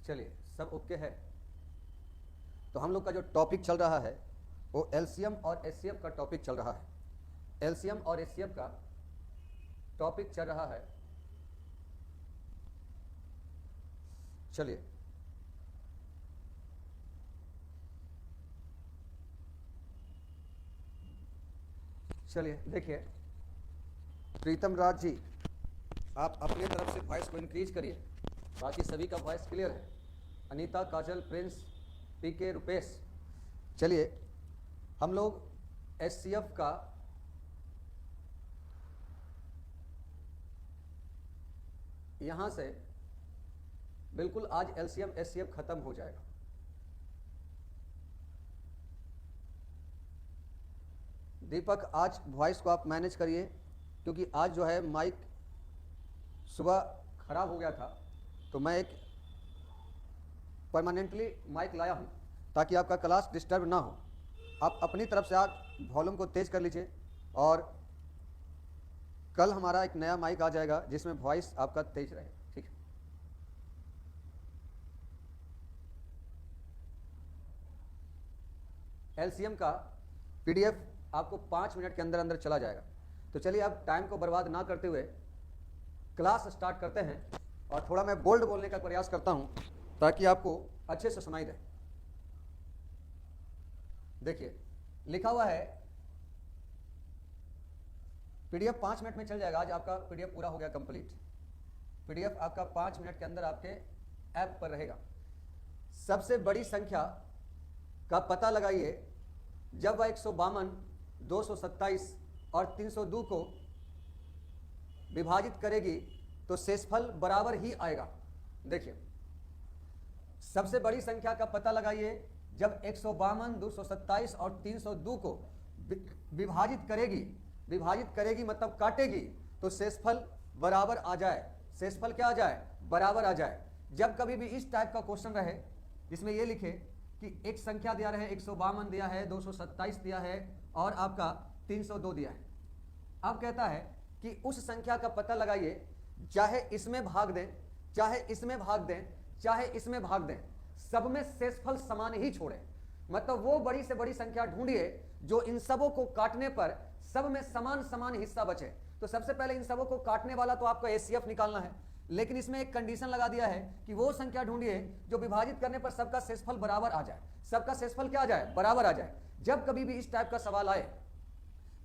चलिए सब ओके है। तो हम लोग का जो टॉपिक चल रहा है वो एलसीएम और एचसीएफ का टॉपिक चल रहा है। एलसीएम और एचसीएफ का टॉपिक चल रहा है। चलिए देखिए, प्रीतम राज जी आप अपनी तरफ से वॉइस को इंक्रीज करिए, बाकी सभी का वॉइस क्लियर है। अनीता, काजल, प्रिंस, पीके, रुपेश। चलिए हम लोग एचसीएफ का यहां से बिल्कुल आज एलसीएम एचसीएफ खत्म हो जाएगा। दीपक आज वॉइस को आप मैनेज करिए, क्योंकि आज जो है माइक सुबह खराब हो गया था, तो मैं एक परमानेंटली माइक लाया हूं ताकि आपका क्लास डिस्टर्ब ना हो। आप अपनी तरफ से आज वॉल्यूम को तेज कर लीजिए, और कल हमारा एक नया माइक आ जाएगा जिसमें वॉइस आपका तेज रहे। ठीक है। एलसीएम का पीडीएफ आपको 5 मिनट के अंदर अंदर चला जाएगा। तो चलिए अब टाइम को बर्बाद ना करते हुए क्लास स्टार्ट करते हैं, और थोड़ा मैं बोल्ड बोलने का प्रयास करता हूं ताकि आपको अच्छे से सुनाई दे। देखिए लिखा हुआ है पीडीएफ 5 मिनट में चल जाएगा। आज आपका पीडीएफ पूरा हो गया कंप्लीट। पीडीएफ आपका 5 मिनट के अंदर आपके ऐप पर रहेगा। सबसे बड़ी संख्या का पता लगाइए जब वह 152, 227 और 302 को विभाजित करेगी तो शेषफल बराबर ही आएगा। देखिए सबसे बड़ी संख्या का पता लगाइए जब 152, 227 और 302 को विभाजित करेगी मतलब काटेगी, तो शेषफल बराबर आ जाए। शेषफल क्या आ जाए? बराबर आ जाए। जब कभी भी इस टाइप का क्वेश्चन रहे जिसमें यह लिखे कि एक संख्या दिया रहे, 152 दिया है, 227 दिया है और आपका 302 दिया है, अब कहता है कि उस संख्या का पता लगाइए, चाहे इसमें भाग दें, चाहे इसमें भाग दें, चाहे इसमें भाग दें, सब में शेषफल समान ही छोड़े। मतलब वो बड़ी से बड़ी संख्या ढूंढिए जो इन सबों को काटने पर सब में समान समान हिस्सा बचे। तो सबसे पहले इन सबों को काटने वाला तो आपका एचसीएफ निकालना है, लेकिन इसमें एक कंडीशन लगा दिया है कि वो संख्या ढूंढिए जो विभाजित करने पर सबका शेषफल बराबर आ जाए। सबका शेषफल क्या आ जाए? बराबर आ जाए। जब कभी भी इस टाइप का सवाल आए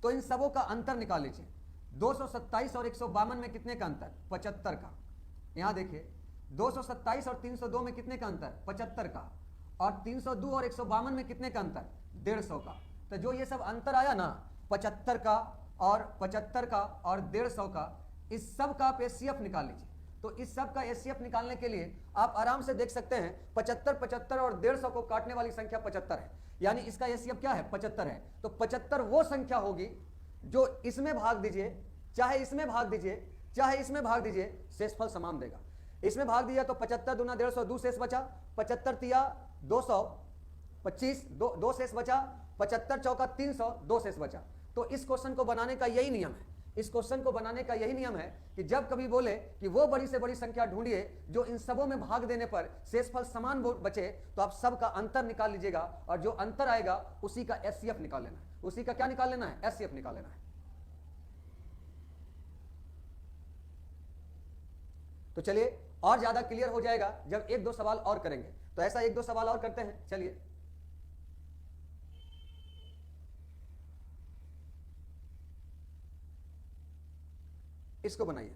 तो इन सबों का अंतर निकाल लीजिए। 227 और 152 में कितने का अंतर? 75 का। यहां देखिए 227 और 302 में कितने का अंतर? 75 का। और 302 और 152 में कितने का अंतर? 150 का। तो जो ये सब अंतर आया ना, 75 का और 150 का, इस सब का आप एचसीएफ निकाल लीजिए। तो इस सब का एचसीएफ निकालने के लिए आप आराम से देख सकते हैं 75 और 150 को काटने वाली संख्या 75 है, यानी इसका एचसीएफ क्या है? 75 है। तो 75 वो संख्या होगी जो इसमें भाग दीजिए, चाहे इसमें भाग दीजिए, चाहे इसमें भाग दीजिए, शेषफल समान देगा। इसमें भाग दिया तो 75 दूना 150, 2 शेष बचा। 75 तिया 225, 2 शेष बचा। 75 चौका 300, 2 शेष बचा। तो इस क्वेश्चन को बनाने का यही नियम है। इस क्वेश्चन को बनाने का यही नियम है कि जब कभी बोले कि वो बड़ी से बड़ी संख्या ढूंढिए जो इन सबों में भाग देने पर शेषफल समान बचे, तो आप सब का अंतर निकाल लीजिएगा, और जो अंतर आएगा उसी का एचसीएफ निकाल लेना है। उसी का क्या निकाल लेना है? एचसीएफ निकाल लेना है। तो चलिए और ज्यादा क्लियर हो जाएगा जब 1-2 सवाल और करेंगे। तो ऐसा 1-2 सवाल और करते हैं। चलिए इसको बनाइए।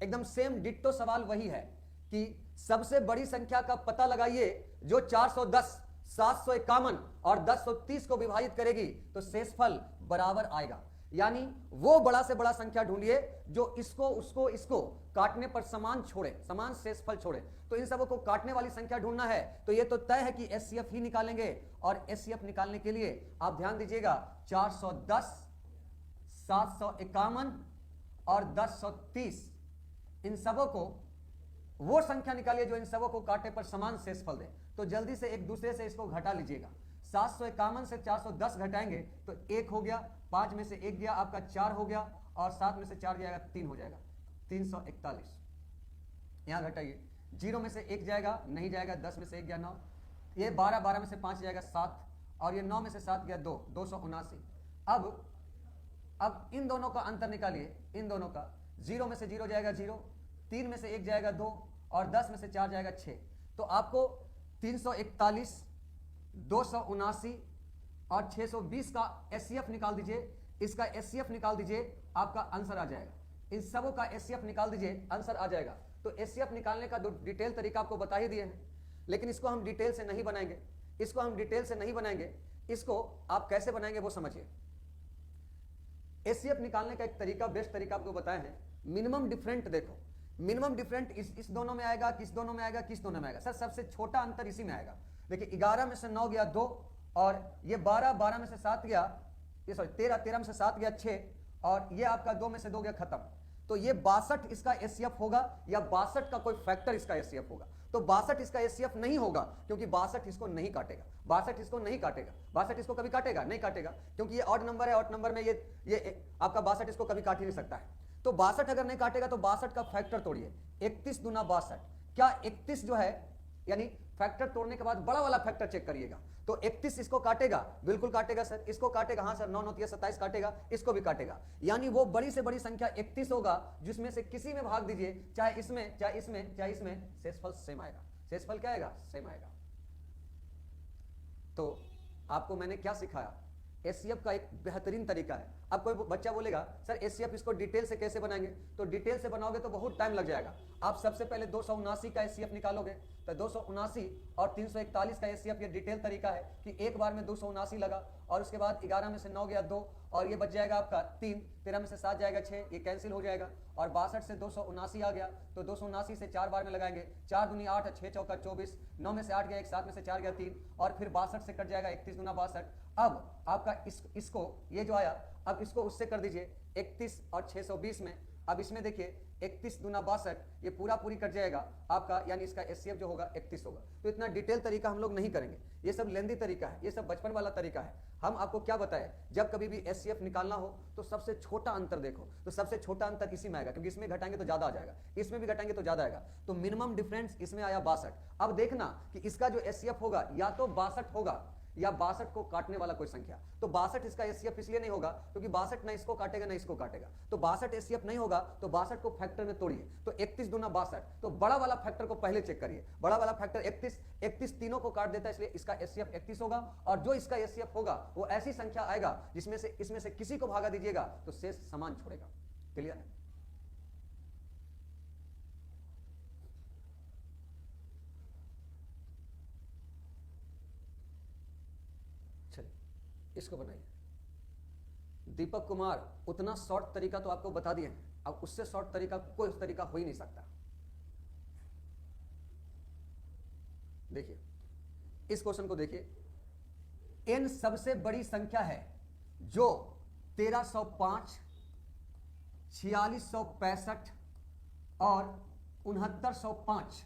एकदम सेम डिट्टो सवाल वही है कि सबसे बड़ी संख्या का पता लगाइए जो 410, 751 और 1030 को विभाजित करेगी तो शेषफल बराबर आएगा। यानी वो बड़ा से बड़ा संख्या ढूंढिए जो इसको उसको इसको काटने पर समान छोड़े, समान शेषफल छोड़े। तो इन सबों को काटने वाली संख्या ढूंढना है, तो ये तो तय है कि एचसीएफ ही निकालेंगे। और एचसीएफ निकालने के लिए आप ध्यान दीजिएगा 410, 751 और 1030, इन सबों को वो संख्या निकालिए जो इन सबों को काटने पर समान शेषफल दे। तो जल्दी से एक दूसरे से इसको घटा लीजिएगा। 751 से 410 घटाएंगे तो 1 हो गया, 5 में से 1 गया आपका 4 हो गया, और 7 में से 4 गया 3 हो जाएगा 341। यहां घटाइए जीरो में से एक जाएगा, नहीं जाएगा, 10 में से एक गया 9, ये 12, 12 में से 5 जाएगा 7, और ये 9 में से 7 गया 2, 279। अब इन दोनों का अंतर निकालिए, इन दोनों का, 0 में से 0 जाएगा 0, 3 में से 1 जाएगा 2, और 10 में से 4 जाएगा 6। तो आपको 341, 279 और 620 का एचसीएफ निकाल दीजिए, इसका एचसीएफ निकाल दीजिए, आपका आंसर आ जाएगा। इन सबों का एचसीएफ निकाल दीजिए, आंसर आ जाएगा। तो एचसीएफ निकालने का डिटेल तरीका आपको बता ही दिए हैं, लेकिन इसको हम डिटेल से नहीं बनाएंगे, इसको हम डिटेल से नहीं बनाएंगे। इसको आप कैसे बनाएंगे वो समझिए। एचसीएफ निकालने का एक तरीका, बेस्ट तरीका आपको बताया है। मिनिमम डिफरेंट देखो, मिनिमम डिफरेंट इस दोनों में आएगा, किस दोनों में आएगा, किस दोनों में आएगा। सर सबसे छोटा अंतर इसी में आएगा। देखिए 11 में से 9 गया 2, और ये 12, 12 में से 7 गया, ये सॉरी 13, 13 में से 7 गया 6, और ये आपका 2 में से 2 गया खत्म। तो ये 62 इसका एचसीएफ होगा, या 62 का कोई फैक्टर इसका एचसीएफ होगा। तो 62 इसका एचसीएफ नहीं होगा, क्योंकि 62 इसको नहीं काटेगा, 62 इसको नहीं काटेगा, 62 इसको कभी काटेगा नहीं, काटेगा, क्योंकि ये ऑड नंबर है, ऑड नंबर में ये आपका 62 इसको कभी काट ही नहीं सकता है। तो 62 अगर नहीं काटेगा तो 62 का फैक्टर तोड़िए, 31 दूना 62। क्या 31 जो है, यानी फैक्टर तोड़ने के बाद बड़ा वाला फैक्टर चेक करिएगा। तो 31 इसको काटेगा, बिल्कुल काटेगा सर, इसको काटेगा, हाँ सर 9 9 27 काटेगा, इसको भी काटेगा। यानी वो बड़ी से बड़ी संख्या 31 होगा, जिसमें से किसी में भाग दीजिए, चाहे इसमें, चाहे इसमें, चाहे इसमें, शेषफल सेम आएगा। शेषफल क्या आएगा? सेम आएगा। तो आपको मैंने क्या सिखाया? एचसीएफ का एक बेहतरीन तरीका है। अब कोई बच्चा बोलेगा सर एचसीएफ इसको डिटेल से कैसे बनाएंगे? तो डिटेल से बनाओगे तो बहुत टाइम लग जाएगा। आप सबसे पहले 279 का एचसीएफ निकालोगे, तो 279 और 341 का एचसीएफ, ये डिटेल तरीका है कि एक बार में 279 लगा, और उसके बाद 11 में से 9 गया 2, और ये बच जाएगा आपका 3, 13 में से 7 जाएगा 6, ये कैंसिल हो जाएगा, और 62 से 279 आ गया, तो 279 से 4 बार में लगाएंगे, 4 दूनी 8, 6 चौका 24, 9 में से 8 गया 1, 7 में से 4 गया 3, और फिर 62 से कट जाएगा 31 दूना 62। अब आपका इसको ये जो आया, अब इसको उससे कर दीजिए 31 और 620 में। अब इसमें देखिए 31 दूना 62, ये पूरा पूरी कट जाएगा आपका, यानी इसका एचसीएफ जो होगा 31 होगा। तो इतना डिटेल तरीका हम लोग नहीं करेंगे, ये सब लेंदी तरीका है, ये सब बचपन वाला तरीका है। हम आपको क्या बताएं, जब कभी भी एचसीएफ निकालना हो तो सबसे छोटा अंतर देखो, तो सबसे छोटा अंतर इसी में आएगा, क्योंकि इसमें घटाएंगे तो ज्यादा आ जाएगा, इसमें भी घटाएंगे तो ज्यादा आएगा। तो मिनिमम डिफरेंस इसमें आया 62। अब देखना कि इसका जो एचसीएफ होगा या तो 62 होगा, या 62 को काटने वाला कोई संख्या। तो 62 इसका एचसीएफ इसलिए नहीं होगा क्योंकि 62 ना इसको काटेगा ना इसको काटेगा, तो 62 एचसीएफ नहीं होगा। तो 62 को फैक्टर में तोड़िए, तो 31 दूना 62, तो बड़ा वाला फैक्टर को पहले चेक करिए। बड़ा वाला फैक्टर 31 तीनों को काट देता है, इसलिए इसका एचसीएफ 31 होगा। और जो इसका एचसीएफ होगा वो ऐसी संख्या आएगा जिसमें से इसमें से किसी को भागा दीजिएगा तो शेष समान छोड़ेगा। क्लियर है? इसको बनाइए। दीपक कुमार, उतना शॉर्ट तरीका तो आपको बता दिए, अब उससे शॉर्ट तरीका कोई तरीका हो ही नहीं सकता। देखिए इस क्वेश्चन को देखिए, n सबसे बड़ी संख्या है जो 1305, 4665 और 6905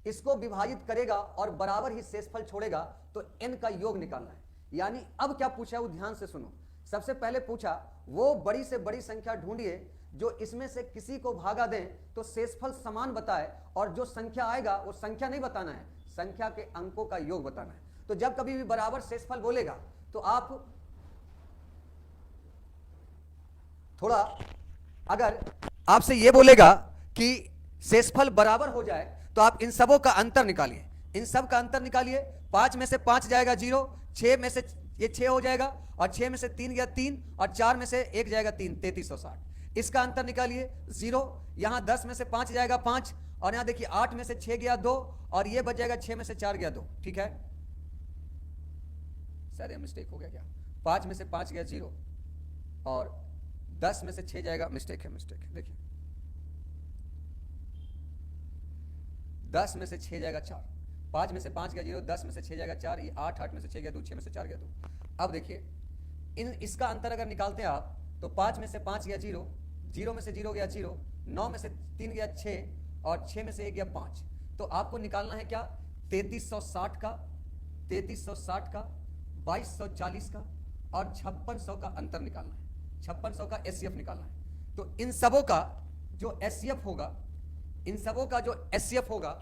इसको विभाजित करेगा और बराबर ही शेषफल छोड़ेगा, तो n का योग निकालना है। यानी अब क्या पूछा है वो ध्यान से सुनो। सबसे पहले पूछा वो बड़ी से बड़ी संख्या ढूंढिए जो इसमें से किसी को भागा दें तो शेषफल समान बताए, और जो संख्या आएगा वो संख्या नहीं बताना है, संख्या के अंकों का योग बताना है। तो जब कभी भी बराबर शेषफल बोलेगा तो आप थोड़ा, अगर आपसे ये बोलेगा कि शेषफल बराबर हो जाए तो आप इन सबों का अंतर निकालिए, इन सब का अंतर निकालिए। 5 में से 5 जाएगा 0, 6 में से ये 6 हो जाएगा, और 6 में से 3 गया 3, और 4 में से 1 जाएगा 3, 3360। इसका अंतर निकालिए 0। यहां 10 में से 5 जाएगा 5, और यहां देखिए 8 में से 6 गया 2, और ये बच जाएगा 6 में से 4 गया 2। ठीक है सर, ये मिस्टेक हो गया क्या? 5 में से 5 गया 0, और 10 में से 6 जाएगा, मिस्टेक है, मिस्टेक है। देखिए 10 में से 6 जाएगा 4, 5 में से 5 गया 0, 10 में से 6 जाएगा 4, ये 8, 8 में से 6 गया 2, 6 में से 4 गया 2। अब देखिए इसका अंतर अगर निकालते हैं आप, तो 5 में से 5 गया 0, 0 में से 0 गया 0, 9 में से 3 गया 6, और 6 में से 1 गया 5। तो आपको निकालना है क्या? 3360 का, 3360 का, 2240 का और 5600 का अंतर निकालना है। 5600 का एचसीएफ निकालना है। तो इन सबों का जो एचसीएफ होगा, इन सबों का जो एचसीएफ होगा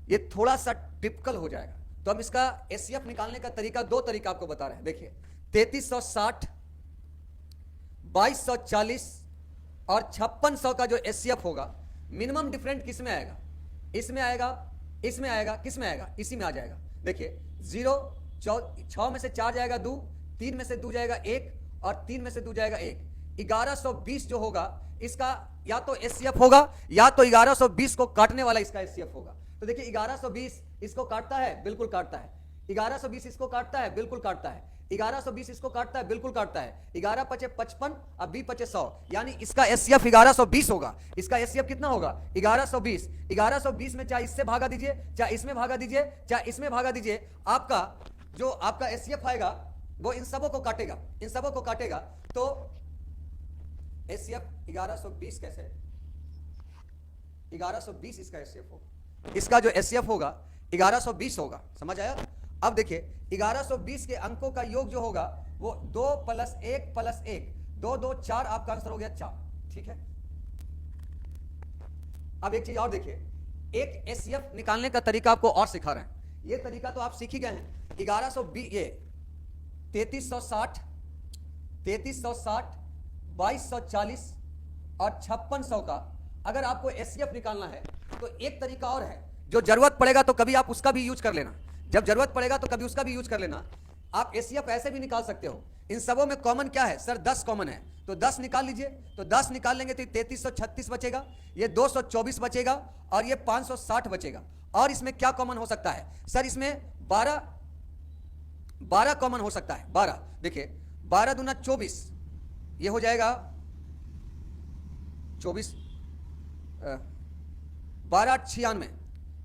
ये थोड़ा सा टिपिकल हो जाएगा। तो हम इसका एचसीएफ निकालने का तरीका, दो तरीका आपको बता रहे हैं। देखिए 3360, 2240 और 5600 का जो एचसीएफ होगा, मिनिमम डिफरेंट किस में आएगा? इसमें आएगा, इसमें आएगा, किस में आएगा? इसी में आ जाएगा। देखिए 0, 6 में से 4 जाएगा 2, 3 में से 2 जाएगा 1 और 3 में से 2 जाएगा 1। 1120 जो होगा इसका या तो एचसीएफ होगा या तो 1120 को काटने वाला इसका एचसीएफ होगा। तो देखिए 1120 इसको काटता है, बिल्कुल काटता है। 1120 इसको काटता है, बिल्कुल काटता है। 1120 इसको काटता है, बिल्कुल काटता है। 11 पचे 55 और 20 पचे 100, यानी इसका एचसीएफ 1120 होगा। इसका एचसीएफ कितना होगा? 1120। 1120 में चाहे इससे भागा दीजिए, चाहे इसमें भागा दीजिए, चाहे इसमें भागा दीजिए, आपका जो आपका एचसीएफ आएगा वो इन सबों को काटेगा, इन सबों को काटेगा। तो एचसीएफ 1120 कैसे? 1120 इसका एचसीएफ होगा, इसका जो एचसीएफ होगा 1120 होगा। समझ आया? अब देखिए 1120 के अंकों का योग जो होगा वो 2 + 1 + 1, 2 2 4, आपका आंसर हो गया 4। ठीक है। अब एक चीज और देखिए, एक एचसीएफ निकालने का तरीका आपको और सिखा रहे हैं। ये तरीका तो आप सीख ही गए हैं। 1120 ये 3360, 2240 और 5600 का अगर आपको एचसीएफ निकालना है तो एक तरीका और है, जो जरूरत पड़ेगा तो कभी आप उसका भी यूज कर लेना। जब जरूरत पड़ेगा तो कभी उसका भी यूज कर लेना। आप एचसीएफ ऐसे भी निकाल सकते हो। इन सबों में कॉमन क्या है सर? 10 कॉमन है, तो 10 निकाल लीजिए। तो 10 निकाल लेंगे तो 3336 बचेगा, ये 224 बचेगा और ये 560 बचेगा। और इसमें क्या कॉमन हो सकता है सर? इसमें 12 कॉमन हो सकता है। 12 देखिए 12 दूना 24, ये हो जाएगा 24, 12 8 96,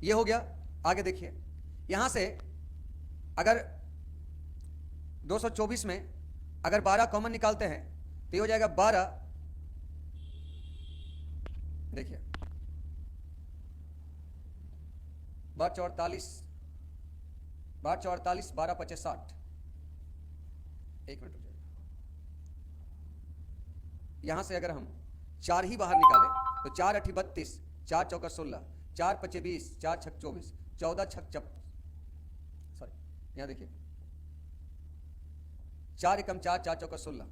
ये हो गया। आगे देखिए यहां से अगर 224 में अगर 12 कॉमन निकालते हैं तो ये हो जाएगा 12, देखिए 12 44, 12 पचे 60। एक मिनट रुक जाइए। यहां से अगर हम 4 ही बाहर निकालें तो 4 8 32, 4 चौका 16, 4 पचे 20, 4 छक 24, 14 छक सॉरी यहां देखिए 4 एकम 4, 4 चौका 16।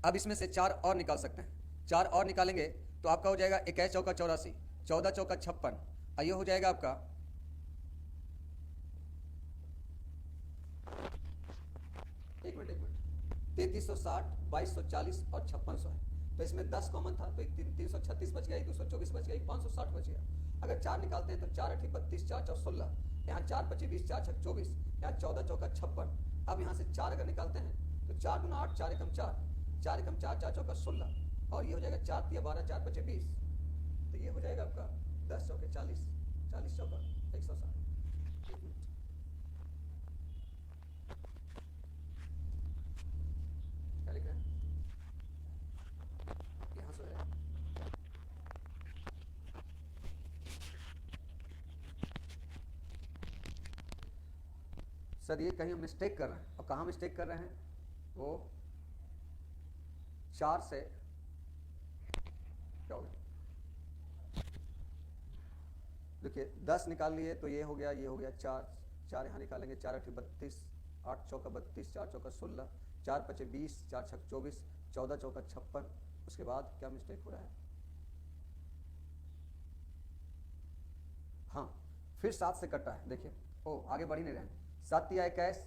अब इसमें से 4 और निकाल सकते हैं। 4 और निकालेंगे तो आपका हो जाएगा 21 चौका 84, 14 चौका 56, और ये हो जाएगा आपका 3360, 2240 और 5600 है। तो इसमें 10 कॉमन था तो 336 बच गया, 224 बच गया, 560 बच गया। अगर 4 निकालते हैं तो 4 8 32, 4 4 16, यहाँ 4 पचे 20, 4 6 24, यहाँ 14 चौका 56। अब यहाँ से 4 अगर निकालते हैं तो 4 गुना 8, 4 एकम 4, 4 एकम 4, 4 चौका 16, और ये हो जाएगा 4 तिया 12, 4 पचे 20, तो ये हो जाएगा आपका 10 चौके 40, 40 चौका 160। क्या लिख रहे हैं यहाँ से? सर ये कहीं हम मिस्टेक कर रहे हैं, और कहाँ मिस्टेक कर रहे हैं? वो 4 से क्या हो गया? देखिए 10 निकाल लिए तो ये हो गया, ये हो गया 4, 4 यहाँ निकालेंगे, 4 8 32, 8 चौका 32, 4 चौका 16, 4 पचे 20, 4 छक 24, 14 चौका 56। उसके बाद क्या मिस्टेक हो रहा है? हाँ फिर 7 से कटा है। देखिए ओ आगे बढ़ ही नहीं रहे हैं। 7 तिया 21,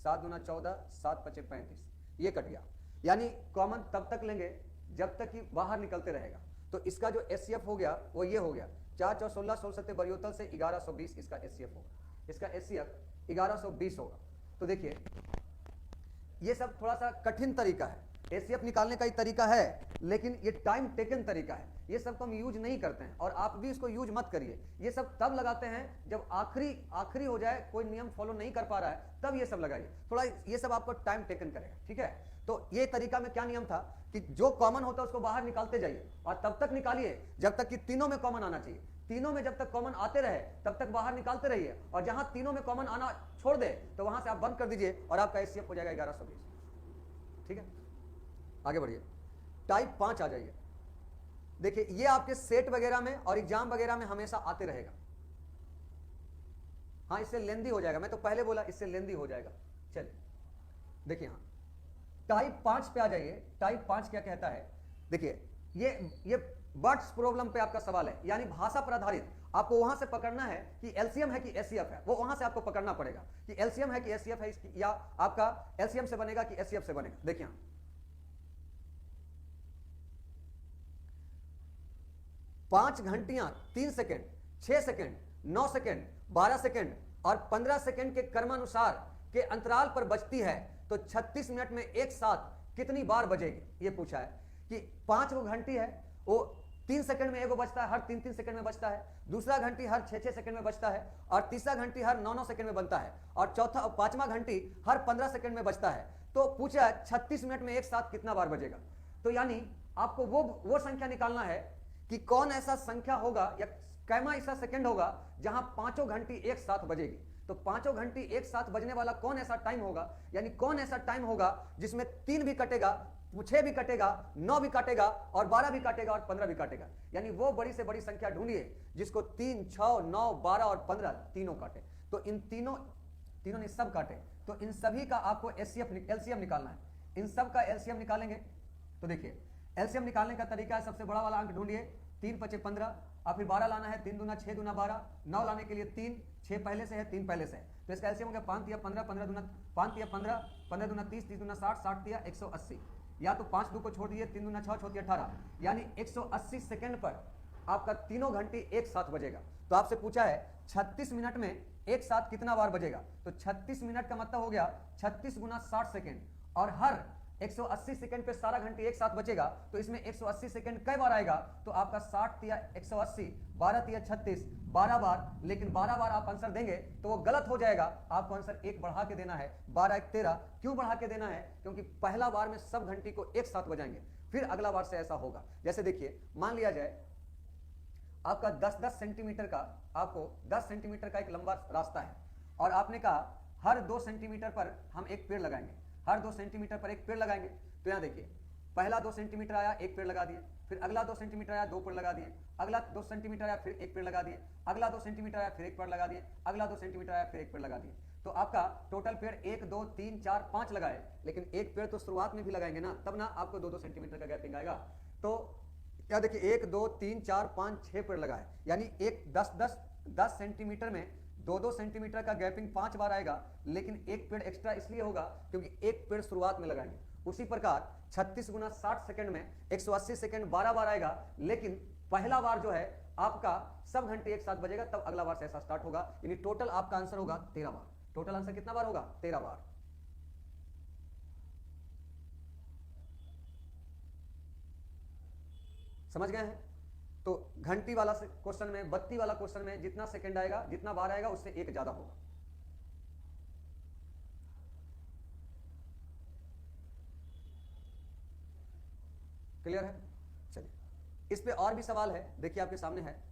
7 दूना 14, 7 पचे 35, ये कट गया। यानी कॉमन तब तक लेंगे जब तक कि बाहर निकलते रहेगा। तो इसका जो एचसीएफ हो गया वो ये हो गया 4 4 16 16 7 बरियोतल से 1120 इसका एचसीएफ होगा। इसका एचसीएफ 1120 होगा। तो देखिए ये सब थोड़ा सा कठिन तरीका है, एचसीएफ निकालने का ही तरीका है, लेकिन ये टाइम टेकन तरीका है। ये सब तो हम यूज नहीं करते हैं, और आप भी इसको यूज मत करिए। ये सब तब लगाते हैं जब आखिरी हो जाए, कोई नियम फॉलो नहीं कर पा रहा है, तब ये सब लगाइए। थोड़ा ये सब आपको टाइम टेकन करेगा। ठीक है। तो ये तरीका में क्या नियम था कि जो कॉमन होता है उसको बाहर निकालते जाइए, और तब तक निकालिए जब तक कि तीनों में कॉमन आना चाहिए। तीनों में जब तक कॉमन आते रहे तब तक बाहर निकालते रहिए, और जहां तीनों में कॉमन आना छोड़ दे तो वहां से आप बंद कर दीजिए और आपका एचसीएफ हो जाएगा 1120। ठीक है, आगे बढ़िए। टाइप 5 आ जाइए। देखिए ये आपके सेट वगैरह में और एग्जाम वगैरह में हमेशा आते रहेगा। हाँ इससे लेंदी हो जाएगा, मैं तो पहले बोला इससे लेंदी हो जाएगा। चलिए देखिए, हाँ टाइप 5 पे आ जाइए। टाइप 5 क्या कहता है, देखिए ये वर्ड्स प्रॉब्लम पे आपका सवाल है, यानी भाषा पर आधारित। आपको वहां से पकड़ना है कि एलसीएम है कि एचसीएफ है, वो वहां से आपको पकड़ना पड़ेगा कि एलसीएम है कि एचसीएफ है, या आपका एलसीएम से बनेगा कि एचसीएफ से बनेगा। देखिए 5 घंटियां 3 सेकेंड, 6 सेकेंड, 9 सेकेंड, 12 सेकेंड और 15 सेकेंड के क्रमानुसार के अंतराल पर बजती है, तो 36 मिनट में एक साथ कितनी बार बजेगी। ये पूछा है कि 5 वो घंटी है, वो 3 सेकंड में एगो बजता है, हर 3-3 सेकंड में बजता है। दूसरा घंटी हर 6-6 सेकंड में बजता है, और तीसरा घंटी हर 9-9 सेकंड में बनता है, और चौथा 5वां घंटी हर 15 सेकंड में बजता है। तो पूछा 36 मिनट में एक साथ कितना बार बजेगा। तो यानी आपको वो संख्या निकालना है कि कौन ऐसा संख्या होगा या कैमा ऐसा सेकंड होगा जहां पांचों घंटी एक साथ बजेगी। तो पांचों घंटी एक साथ बजने वाला कौन ऐसा टाइम होगा, यानी कौन ऐसा टाइम होगा जिसमें 3 भी कटेगा, 6 भी कटेगा, 9 भी काटेगा, और 12 भी काटेगा, और 15 भी काटेगा। यानी वो बड़ी से बड़ी संख्या ढूंढिए जिसको 3, 6, 9, 12 और 15 तीनों काटे। तो इन तीनों ने सब काटे, तो इन सभी का आपको एलसीएम निकालना है। इन सब का एलसीएम निकालेंगे तो देखिए एलसीएम निकालने का तरीका है, सबसे बड़ा वाला अंक ढूंढिए, 3 × 5 = 15, और फिर 12 लाना है, 3 दूना 6 दूना 12, 9 लाने के लिए 3, 6 पहले से है, 3 पहले से है, तो इसका एलसीएम हो गया 5 × 15, 15 दूना 5 × 15, 15 दूना 30, 30 दूना 60, 60 × 180, या तो 5 2 को छोड़ दीजिए, 3 दूना 6, 6 18, यानी 180 सेकंड पर आपका तीनों घंटी एक साथ बजेगा। तो आपसे पूछा है 36 मिनट में एक साथ कितना बार बजेगा, तो 36 मिनट का मतलब हो गया 36 × 60 सेकंड, और हर 180 सेकंड पे सारा घंटी एक साथ बचेगा, तो इसमें 180 सेकंड कई बार आएगा, तो आपका 60 × 180, 12 × 36, 12 बार। लेकिन 12 बार आप आंसर देंगे तो वो गलत हो जाएगा, आपको आंसर 1 बढ़ा के देना है, 12 × 1 = 13। क्यों बढ़ा के देना है, क्योंकि पहला बार में सब घंटी को एक साथ बजाएंगे, फिर अगला बार से ऐसा होगा। जैसे देखिए, मान लिया जाए आपका 10-10 सेंटीमीटर का, आपको 10 सेंटीमीटर का एक लंबा रास्ता है, और आपने कहा हर 2 सेंटीमीटर पर हम एक पेड़ लगाएंगे, हर 2 सेंटीमीटर पर एक पेड़ लगाएंगे। तो यहाँ देखिए, पहला 2 सेंटीमीटर आया, एक पेड़ लगा दिए, फिर अगला 2 सेंटीमीटर आया, 2 पेड़ लगा दिए, अगला 2 सेंटीमीटर आया, फिर एक पेड़ लगा दिए, अगला 2 सेंटीमीटर आया, फिर एक पेड़ लगा दिए, अगला 2 सेंटीमीटर आया, फिर एक पेड़ लगा दिए। तो आपका टोटल पेड़ 1 2 3 4 5 लगाए, लेकिन एक पेड़ तो शुरुआत में भी लगाएंगे ना, तब ना आपको 2-2 सेंटीमीटर का गैपिंग आएगा। तो क्या देखिए, 1 2 3 4 5 6 पेड़ लगाए, यानी एक 10 सेंटीमीटर में 2-2 सेंटीमीटर का गैपिंग 5 बार आएगा, लेकिन एक पेड़ एक्स्ट्रा इसलिए होगा क्योंकि एक पेड़ शुरुआत में लगाएंगे। उसी प्रकार 36 × 60 सेकंड में 180 सेकंड 12 बार आएगा, लेकिन पहला बार जो है आपका सब घंटे एक साथ बजेगा, तब अगला बार से ऐसा स्टार्ट होगा, यानी टोटल आपका आंसर होगा 13 बार। टोटल आंसर कितना बार होगा, 13 बार। समझ गए हैं। तो घंटी वाला क्वेश्चन में, बत्ती वाला क्वेश्चन में जितना सेकंड आएगा, जितना बार आएगा, उससे एक ज्यादा होगा। क्लियर है। चलिए, इस पे और भी सवाल है, देखिए आपके सामने है।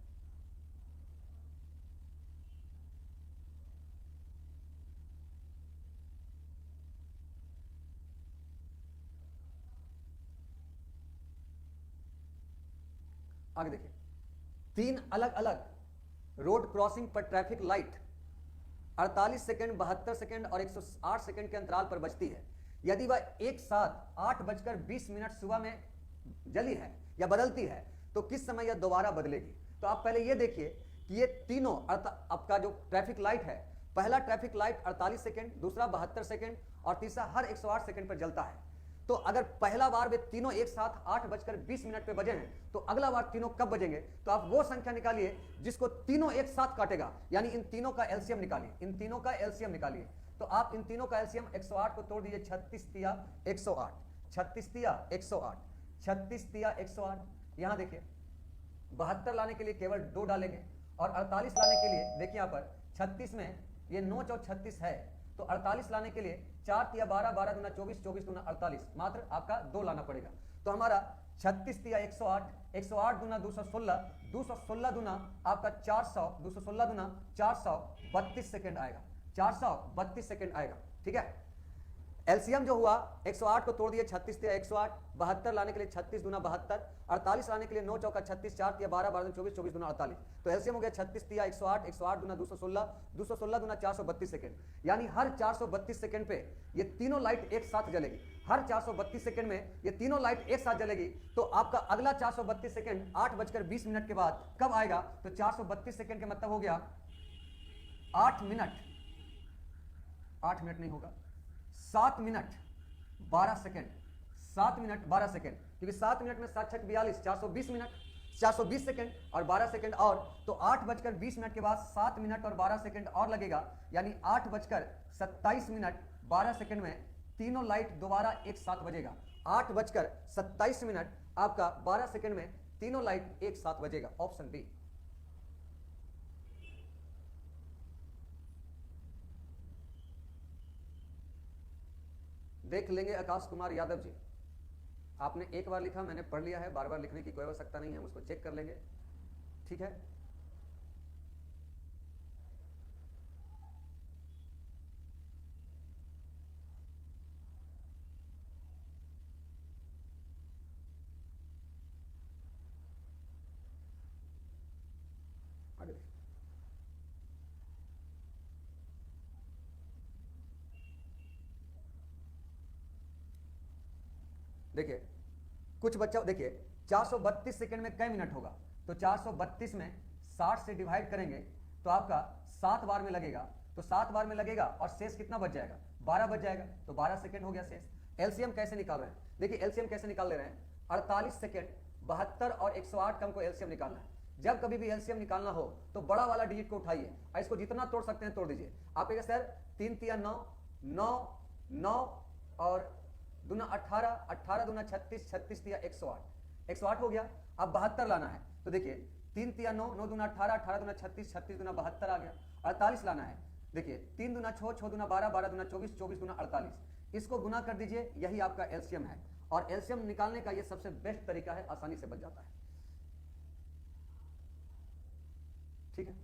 आगे देखिए, 3 अलग अलग रोड क्रॉसिंग पर ट्रैफिक लाइट 48 सेकंड, 72 सेकंड और 108 सेकंड के अंतराल पर बजती है। यदि वह एक साथ 8:20 सुबह में जली है या बदलती है, तो किस समय यह दोबारा बदलेगी। तो आप पहले यह देखिए कि ये तीनों आपका जो ट्रैफिक लाइट है, पहला ट्रैफिक लाइट 48 सेकंड, दूसरा 72 सेकंड और तीसरा हर 108 सेकंड पर जलता है। तो अगर पहला बार वे तीनों एक साथ 8:20 पे बजे हैं, तो अगला बार तीनों कब बजेंगे। तो आप वो संख्या निकालिए जिसको तीनों एक साथ काटेगा, यानी इन तीनों का एलसीएम निकालिए, इन तीनों का एलसीएम निकालिए। तो आप इन तीनों का एलसीएम 108 को तोड़ दीजिए, 36 × 108, 36 × 108, 36 × 108। यहां देखिए 72 लाने के लिए केवल 2 डालेंगे, और 48 लाने के लिए देखिए यहाँ पर 36 में ये 9 × 4 = 36 है, तो 48 लाने के लिए 4 × 12, 12 दूना 24, 24 दूना 48, मात्र आपका 2 लाना पड़ेगा। तो हमारा 36 × 108, 108 दूना 216, 216 दूना आपका 400, 216 दूना 432 सेकंड आएगा, 432 सेकंड आएगा। ठीक है, एलसीएम जो हुआ 108 को तोड़ दिए 36 दिया 108, 72 लाने के लिए 36 दूना 72, 48 लाने के लिए 9 चौका 36, 4 दिया 12, 12 24, 24 दूना 48। तो एलसीएम हो गया 36 दिया 108, 108 दूना 216, 216 दूना 432 सेकंड। यानी हर 432 सेकंड पे ये तीनों लाइट एक साथ जलेगी। हर 432 सेकंड में ये तीनों लाइट एक साथ जलेगी। तो आपका अगला 432 सेकंड 8:20 के बाद कब आएगा? तो 432 सेकंड के मतलब हो गया 8 मिनट, 8 मिनट नहीं होगा, 7 मिनट 12 सेकंड, 7 मिनट 12 सेकंड, क्योंकि 7 मिनट में 7 छक 42, 420 मिनट, 420 सेकंड और 12 सेकंड और, तो 8:20 के बाद 7 मिनट और 12 सेकंड और लगेगा। यानी 8:27 12 सेकंड में तीनों लाइट दोबारा एक साथ बजेगा। 8:27 आपका 12 सेकंड में तीनों लाइट एक साथ बजेगा। Option B. देख लेंगे आकाश कुमार यादव जी, आपने एक बार लिखा, मैंने पढ़ लिया है, बार बार लिखने की कोई आवश्यकता नहीं है, उसको चेक कर लेंगे। ठीक है, आगे देखिए, कुछ बच्चा देखिए 432 सेकंड में कई मिनट होगा? तो 432 में 60 से डिवाइड करेंगे तो आपका 7 बार में लगेगा। तो 7 बार में लगेगा और शेष कितना बच जाएगा? 12 बच जाएगा। तो 12 सेकंड हो गया शेष। एलसीएम कैसे निकाल रहे हैं? देखिए एलसीएम कैसे निकाल ले रहे हैं। 48 सेकंड, 72 और 108 का हमको एलसीएम निकालना है। जब कभी भी एलसीएम निकालना हो तो बड़ा वाला डिजिट को उठाइए और इसको जितना तोड़ सकते हैं तोड़ दीजिए। आप कहेंगे सर 3 तिया 9, 9, 9 और दूना 18, 18 दूना 36, 36 दिया 108, 108 हो गया। अब 72 लाना है। तो देखिए 3 तिया 9, 9 दूना 18, 18 दूना 36, 36 दूना 72 आ गया। 48 लाना है। देखिए 3 दूना 6, 6 दूना 12, 12 दूना 24, 24 दूना 48। इसको गुना कर दीजिए, यही आपका एलसीएम है। और एलसीएम निकालने का ये सबसे बेस्ट तरीका है, आसानी से बच जाता है। ठीक है,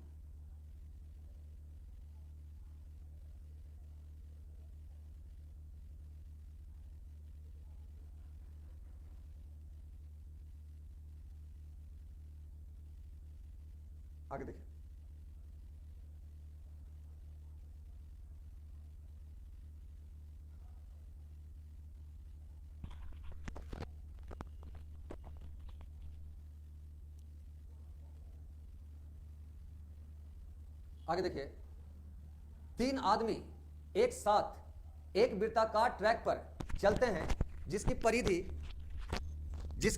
आगे देखिए। आगे देखिए, 3 आदमी एक साथ एक वृत्ताकार ट्रैक पर चलते हैं जिसकी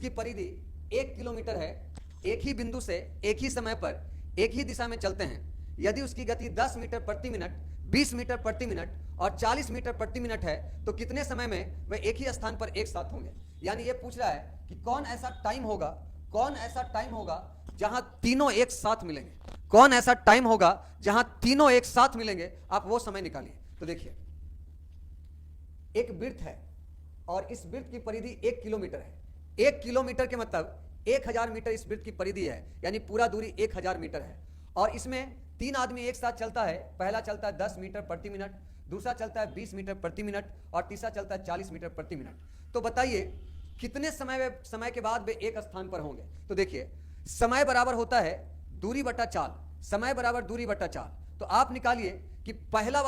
परिधि 1 किलोमीटर है। एक ही बिंदु से एक ही समय पर एक ही दिशा में चलते हैं। यदि उसकी गति 10 मीटर प्रति मिनट, 20 मीटर प्रति मिनट और 40 मीटर प्रति मिनट है तो कितने समय में वे एक ही स्थान पर एक साथ होंगे? यानी ये पूछ रहा है कि कौन ऐसा टाइम होगा जहां तीनों एक साथ मिलेंगे। कौन ऐसा टाइम होगा जहां तीनों एक साथ मिलेंगे? आप वो समय निकालिए। तो देखिए, एक वृत्त है और इस वृत्त की परिधि 1 किलोमीटर है। 1 किलोमीटर के मतलब 1000 मीटर इस वृत्त की परिधि है, यानी पूरा दूरी 1000 मीटर है। और इसमें 3 आदमी एक साथ चलता है। पहला चलता है 10 मीटर प्रति मिनट, दूसरा चलता है 20 मीटर प्रति मिनट और तीसरा चलता है 40 मीटर प्रति मिनट। तो बताइए कितने समय के बाद वे एक स्थान पर होंगे? तो देखिए, समय बराबर होता है दूरी बटा चाल, समय बराबर दूरी बटा चाल। तो आप निकालिए कि पहला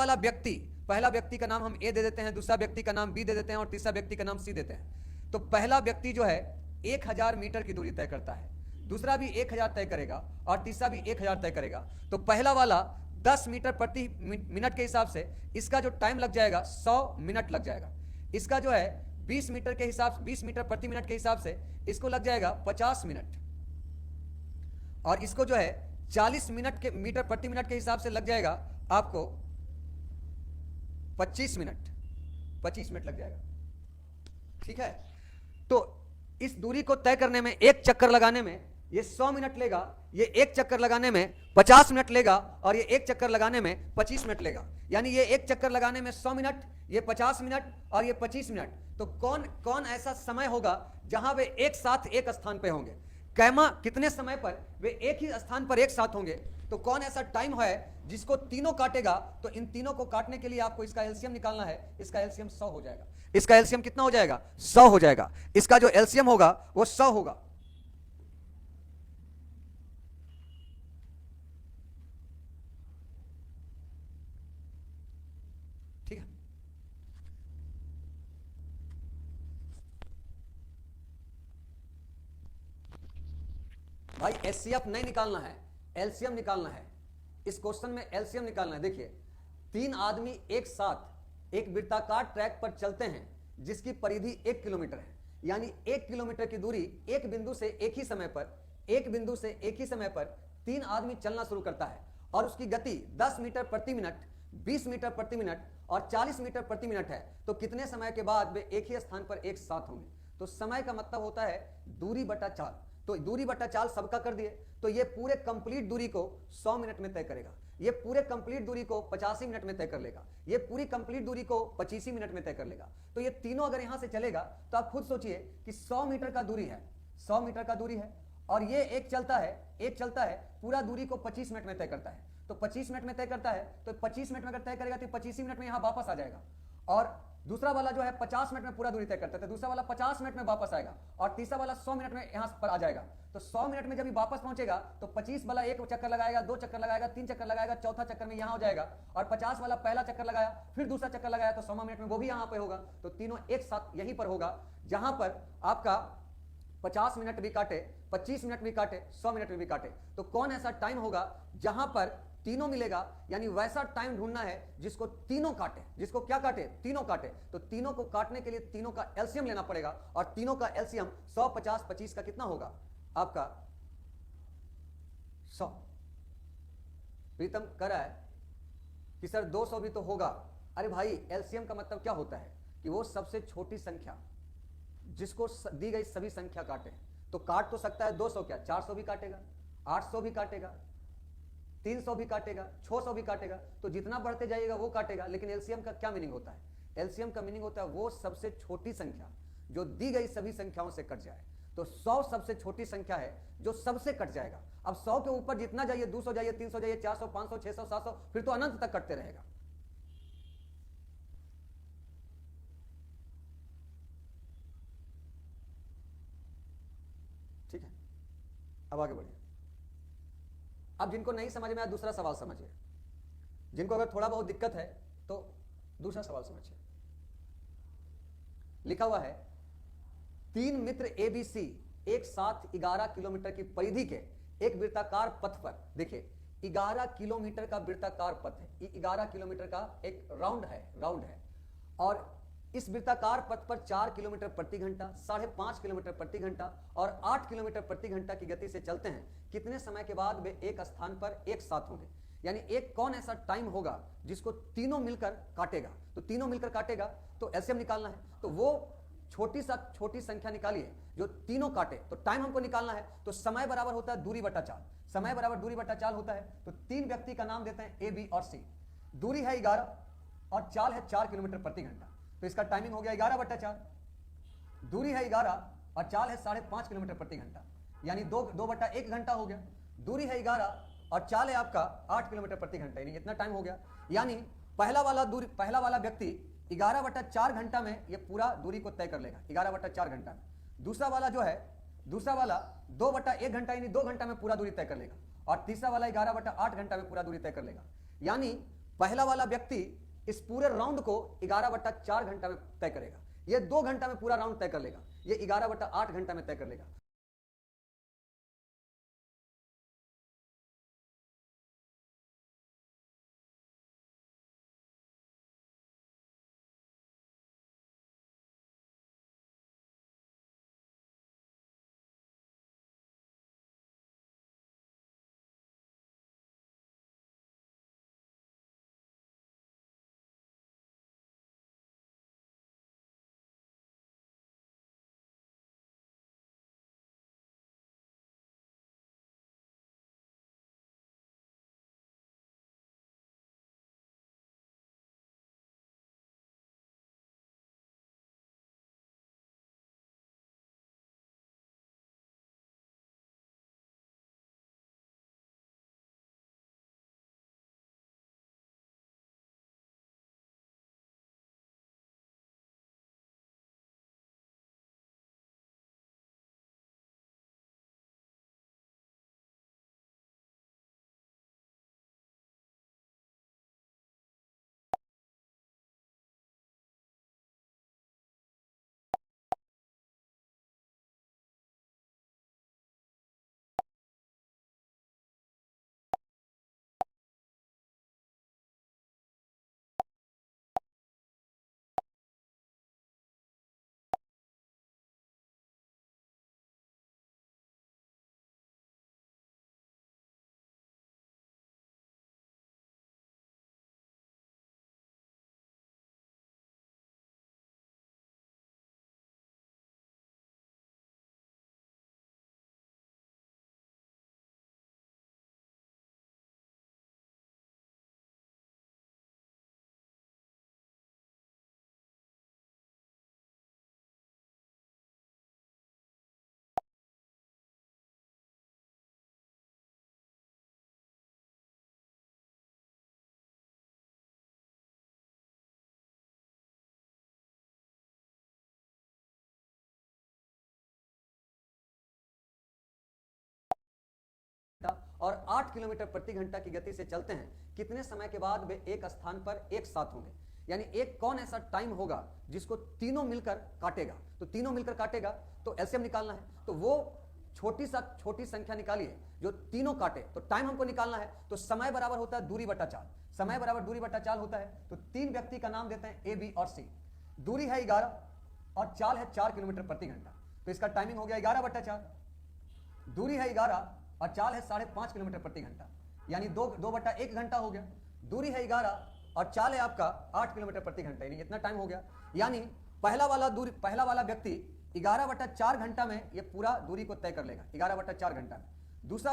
व्यक्ति का नाम हम ए दे देते हैं, दूसरा व्यक्ति का नाम बी दे देते हैं और तीसरा व्यक्ति का नाम सी देते हैं। तो पहला व्यक्ति जो है 1000 मीटर की दूरी तय करता है, दूसरा भी 1000 तय करेगा और तीसरा भी 1000 तय करेगा। तो पहला वाला 10 मीटर प्रति मिनट के हिसाब से इसका जो टाइम लग जाएगा 100 मिनट लग जाएगा। इसका जो है 20 मीटर प्रति मिनट के हिसाब से इसको लग जाएगा 50 मिनट। और इसको जो है 40 मीटर प्रति मिनट के हिसाब से लग जाएगा आपको 25 मिनट लग जाएगा। ठीक है, तो इस दूरी को तय करने में, एक चक्कर लगाने में ये 100 मिनट लेगा, ये एक चक्कर लगाने में 50 मिनट लेगा और ये एक चक्कर लगाने में 25 मिनट लेगा। यानी ये एक चक्कर लगाने में 100 मिनट, ये 50 मिनट और ये 25 मिनट। तो कौन ऐसा समय होगा जहां वे एक साथ एक स्थान पे होंगे? कैमा कितने समय पर वे एक ही स्थान पर एक साथ होंगे? तो कौन ऐसा टाइम है जिसको तीनों काटेगा? तो इन तीनों को काटने के लिए आपको इसका एलसीएम निकालना है। इसका एलसीएम 100 हो जाएगा। इसका एलसीएम कितना हो जाएगा? 100 हो जाएगा। इसका जो एलसीएम होगा वो 100 होगा। ठीक है। भाई एचसीएफ नहीं निकालना है, एलसीएम निकालना है। इस क्वेश्चन में एलसीएम निकालना है। देखिए, तीन आदमी एक साथ एक वृत्ताकार ट्रैक पर चलते हैं जिसकी परिधि 1 किलोमीटर है, यानी 1 किलोमीटर की दूरी एक बिंदु से एक ही समय पर तीन आदमी चलना शुरू करता है और उसकी गति 10 मीटर प्रति मिनट, 20 मीटर प्रति मिनट और 40 मीटर प्रति मिनट है। तो कितने समय के बाद वे एक ही स्थान पर एक साथ होंगे? तो समय का मतलब होता है दूरी बटा चाल। तो दूरी बटा चाल सबका कर दिए, तो ये पूरे कंप्लीट दूरी को 100 मिनट में तय करेगा, ये पूरे कंप्लीट दूरी को 85 मिनट में तय कर लेगा, ये पूरी कंप्लीट दूरी को 25 मिनट में तय कर लेगा। तो ये तीनों अगर यहां से चलेगा तो आप खुद सोचिए कि 100 मीटर का दूरी है, 100 मीटर का दूरी है, और ये एक चलता है पूरा दूरी को 25 मिनट में तय करता है। तो 25 मिनट में तय करता है, तो 25 मिनट में अगर तय करेगा तो 25 मिनट में यहां वापस आ जाएगा। और दूसरा वाला जो है 50 मिनट में पूरा दूरी तय करता है, तो दूसरा वाला 50 मिनट में वापस आएगा, और तीसरा वाला 100 मिनट में यहां पर आ जाएगा। तो 100 मिनट में जब वापस पहुंचेगा तो 25 वाला एक चक्कर लगाएगा, 2 चक्कर लगाएगा, 3 चक्कर लगाएगा, चौथा चक्कर में यहां हो जाएगा, और 50 वाला पहला चक्कर लगाया, फिर दूसरा चक्कर लगाया, तो 100 मिनट में वो भी यहां पे होगा। तो तीनों एक साथ यहीं पर होगा, जहां पर आपका 50 मिनट भी काटे, 25 मिनट भी काटे, 100 मिनट भी काटे। तो कौन ऐसा टाइम होगा जहां पर तीनों मिलेगा? यानी वैसा टाइम ढूंढना है जिसको तीनों काटे, जिसको क्या काटे? तीनों काटे। तो तीनों को काटने के लिए तीनों का एलसीएम लेना पड़ेगा, और तीनों का एलसीएम 100, 50, 25 का कितना होगा आपका? 100। प्रीतम कह रहा है कि सर 200 भी तो होगा। अरे भाई, एलसीएम का मतलब क्या होता है कि वो सबसे छोटी संख्या जिसको दी गई सभी संख्या काटे। तो काट तो सकता है 200, क्या 400 भी काटेगा, 800 भी काटेगा, 300 भी काटेगा, 600 भी काटेगा। तो जितना बढ़ते जाइएगा वो काटेगा। लेकिन एलसीएम का क्या मीनिंग होता है? एलसीएम का मीनिंग होता है वो सबसे छोटी संख्या जो दी गई सभी संख्याओं से कट जाए। तो 100 सबसे छोटी संख्या है जो सबसे कट जाएगा। अब 100 के ऊपर जितना जाइए, 200 जाइए, 300 जाइए, 400, 500, 600, 700, फिर तो अनंत तक कटते रहेगा। ठीक है, अब आगे बढ़िए। अब जिनको नहीं समझ में आया दूसरा सवाल समझिए, जिनको अगर थोड़ा बहुत दिक्कत है तो दूसरा सवाल समझिए। लिखा हुआ है, तीन मित्र एबीसी एक साथ 11 किलोमीटर की परिधि के एक वृत्ताकार पथ पर, देखिए 11 किलोमीटर का वृत्ताकार पथ है, 11 किलोमीटर का एक राउंड है, और इस वृत्ताकार पथ पर 4 किलोमीटर प्रति घंटा, 5.5 किलोमीटर प्रति घंटा और 8 किलोमीटर प्रति घंटा की गति से चलते हैं। कितने समय के बाद वे एक स्थान पर एक साथ होंगे? यानी एक कौन ऐसा टाइम होगा जिसको तीनों मिलकर काटेगा? तो तीनों मिलकर काटेगा तो एलसीएम निकालना है। तो वो छोटी संख्या निकालिए जो तीनों काटे। तो टाइम हमको निकालना है, तो समय बराबर होता है दूरी बटा चाल। समय बराबर दूरी बटा चाल होता है। तो तीन व्यक्ति का नाम देते हैं ए, बी और सी। दूरी है 11 और चाल है 4 किलोमीटर प्रति घंटा। तो इसका टाइमिंग हो गया 11 बटा 4। दूरी है 11 और चाल है 5.5 किलोमीटर प्रति घंटा, यानी 2 बटा 1 घंटा हो गया। दूरी है 11 और चाल है आपका 8 किलोमीटर प्रति घंटा, यानी इतना टाइम हो गया। यानी पहला वाला व्यक्ति 11 बटा 4 घंटा में ये पूरा दूरी को तय कर लेगा, 11 बटा 4 घंटा में। दूसरा वाला 2 बटा 1 घंटा, यानी 2 घंटा में पूरा दूरी तय कर लेगा। और तीसरा वाला 11 बटा 8 घंटा में पूरा दूरी तय कर लेगा। यानी पहला वाला व्यक्ति इस पूरे राउंड को 11 बटा 4 घंटा में तय करेगा, ये 2 घंटा में पूरा राउंड तय कर लेगा, ये 11 बटा 8 घंटा में तय कर लेगा। और 8 किलोमीटर प्रति घंटा की गति से चलते हैं, कितने समय के बाद वे एक स्थान पर एक साथ होंगे? यानी एक कौन ऐसा टाइम होगा जिसको तीनों मिलकर काटेगा? तो तीनों मिलकर काटेगा तो एलसीएम निकालना है, तो वो छोटी संख्या निकालिए जो तीनों काटे, तो टाइम हमको निकालना है। तो समय बराबर होता है दूरी बटा चाल, समय बराबर दूरी बटा चाल होता है। तो 3 व्यक्ति का नाम देते हैं ए, बी और सी। दूरी है 11 और चाल है 4 किलोमीटर प्रति घंटा, तो इसका टाइमिंग हो गया 11 बटा 4। दूरी है 11 और चाल है 5.5 किलोमीटर प्रति घंटा, यानी 2 बटा 1 घंटा हो गया। दूरी है 11 और चाल है आपका 8 किलोमीटर प्रति घंटा, यानी इतना टाइम हो गया। यानी पहला वाला व्यक्ति 11 बटा 4 घंटा में ये पूरा दूरी को तय कर लेगा, 11 बटा 4 घंटा में। दूसरा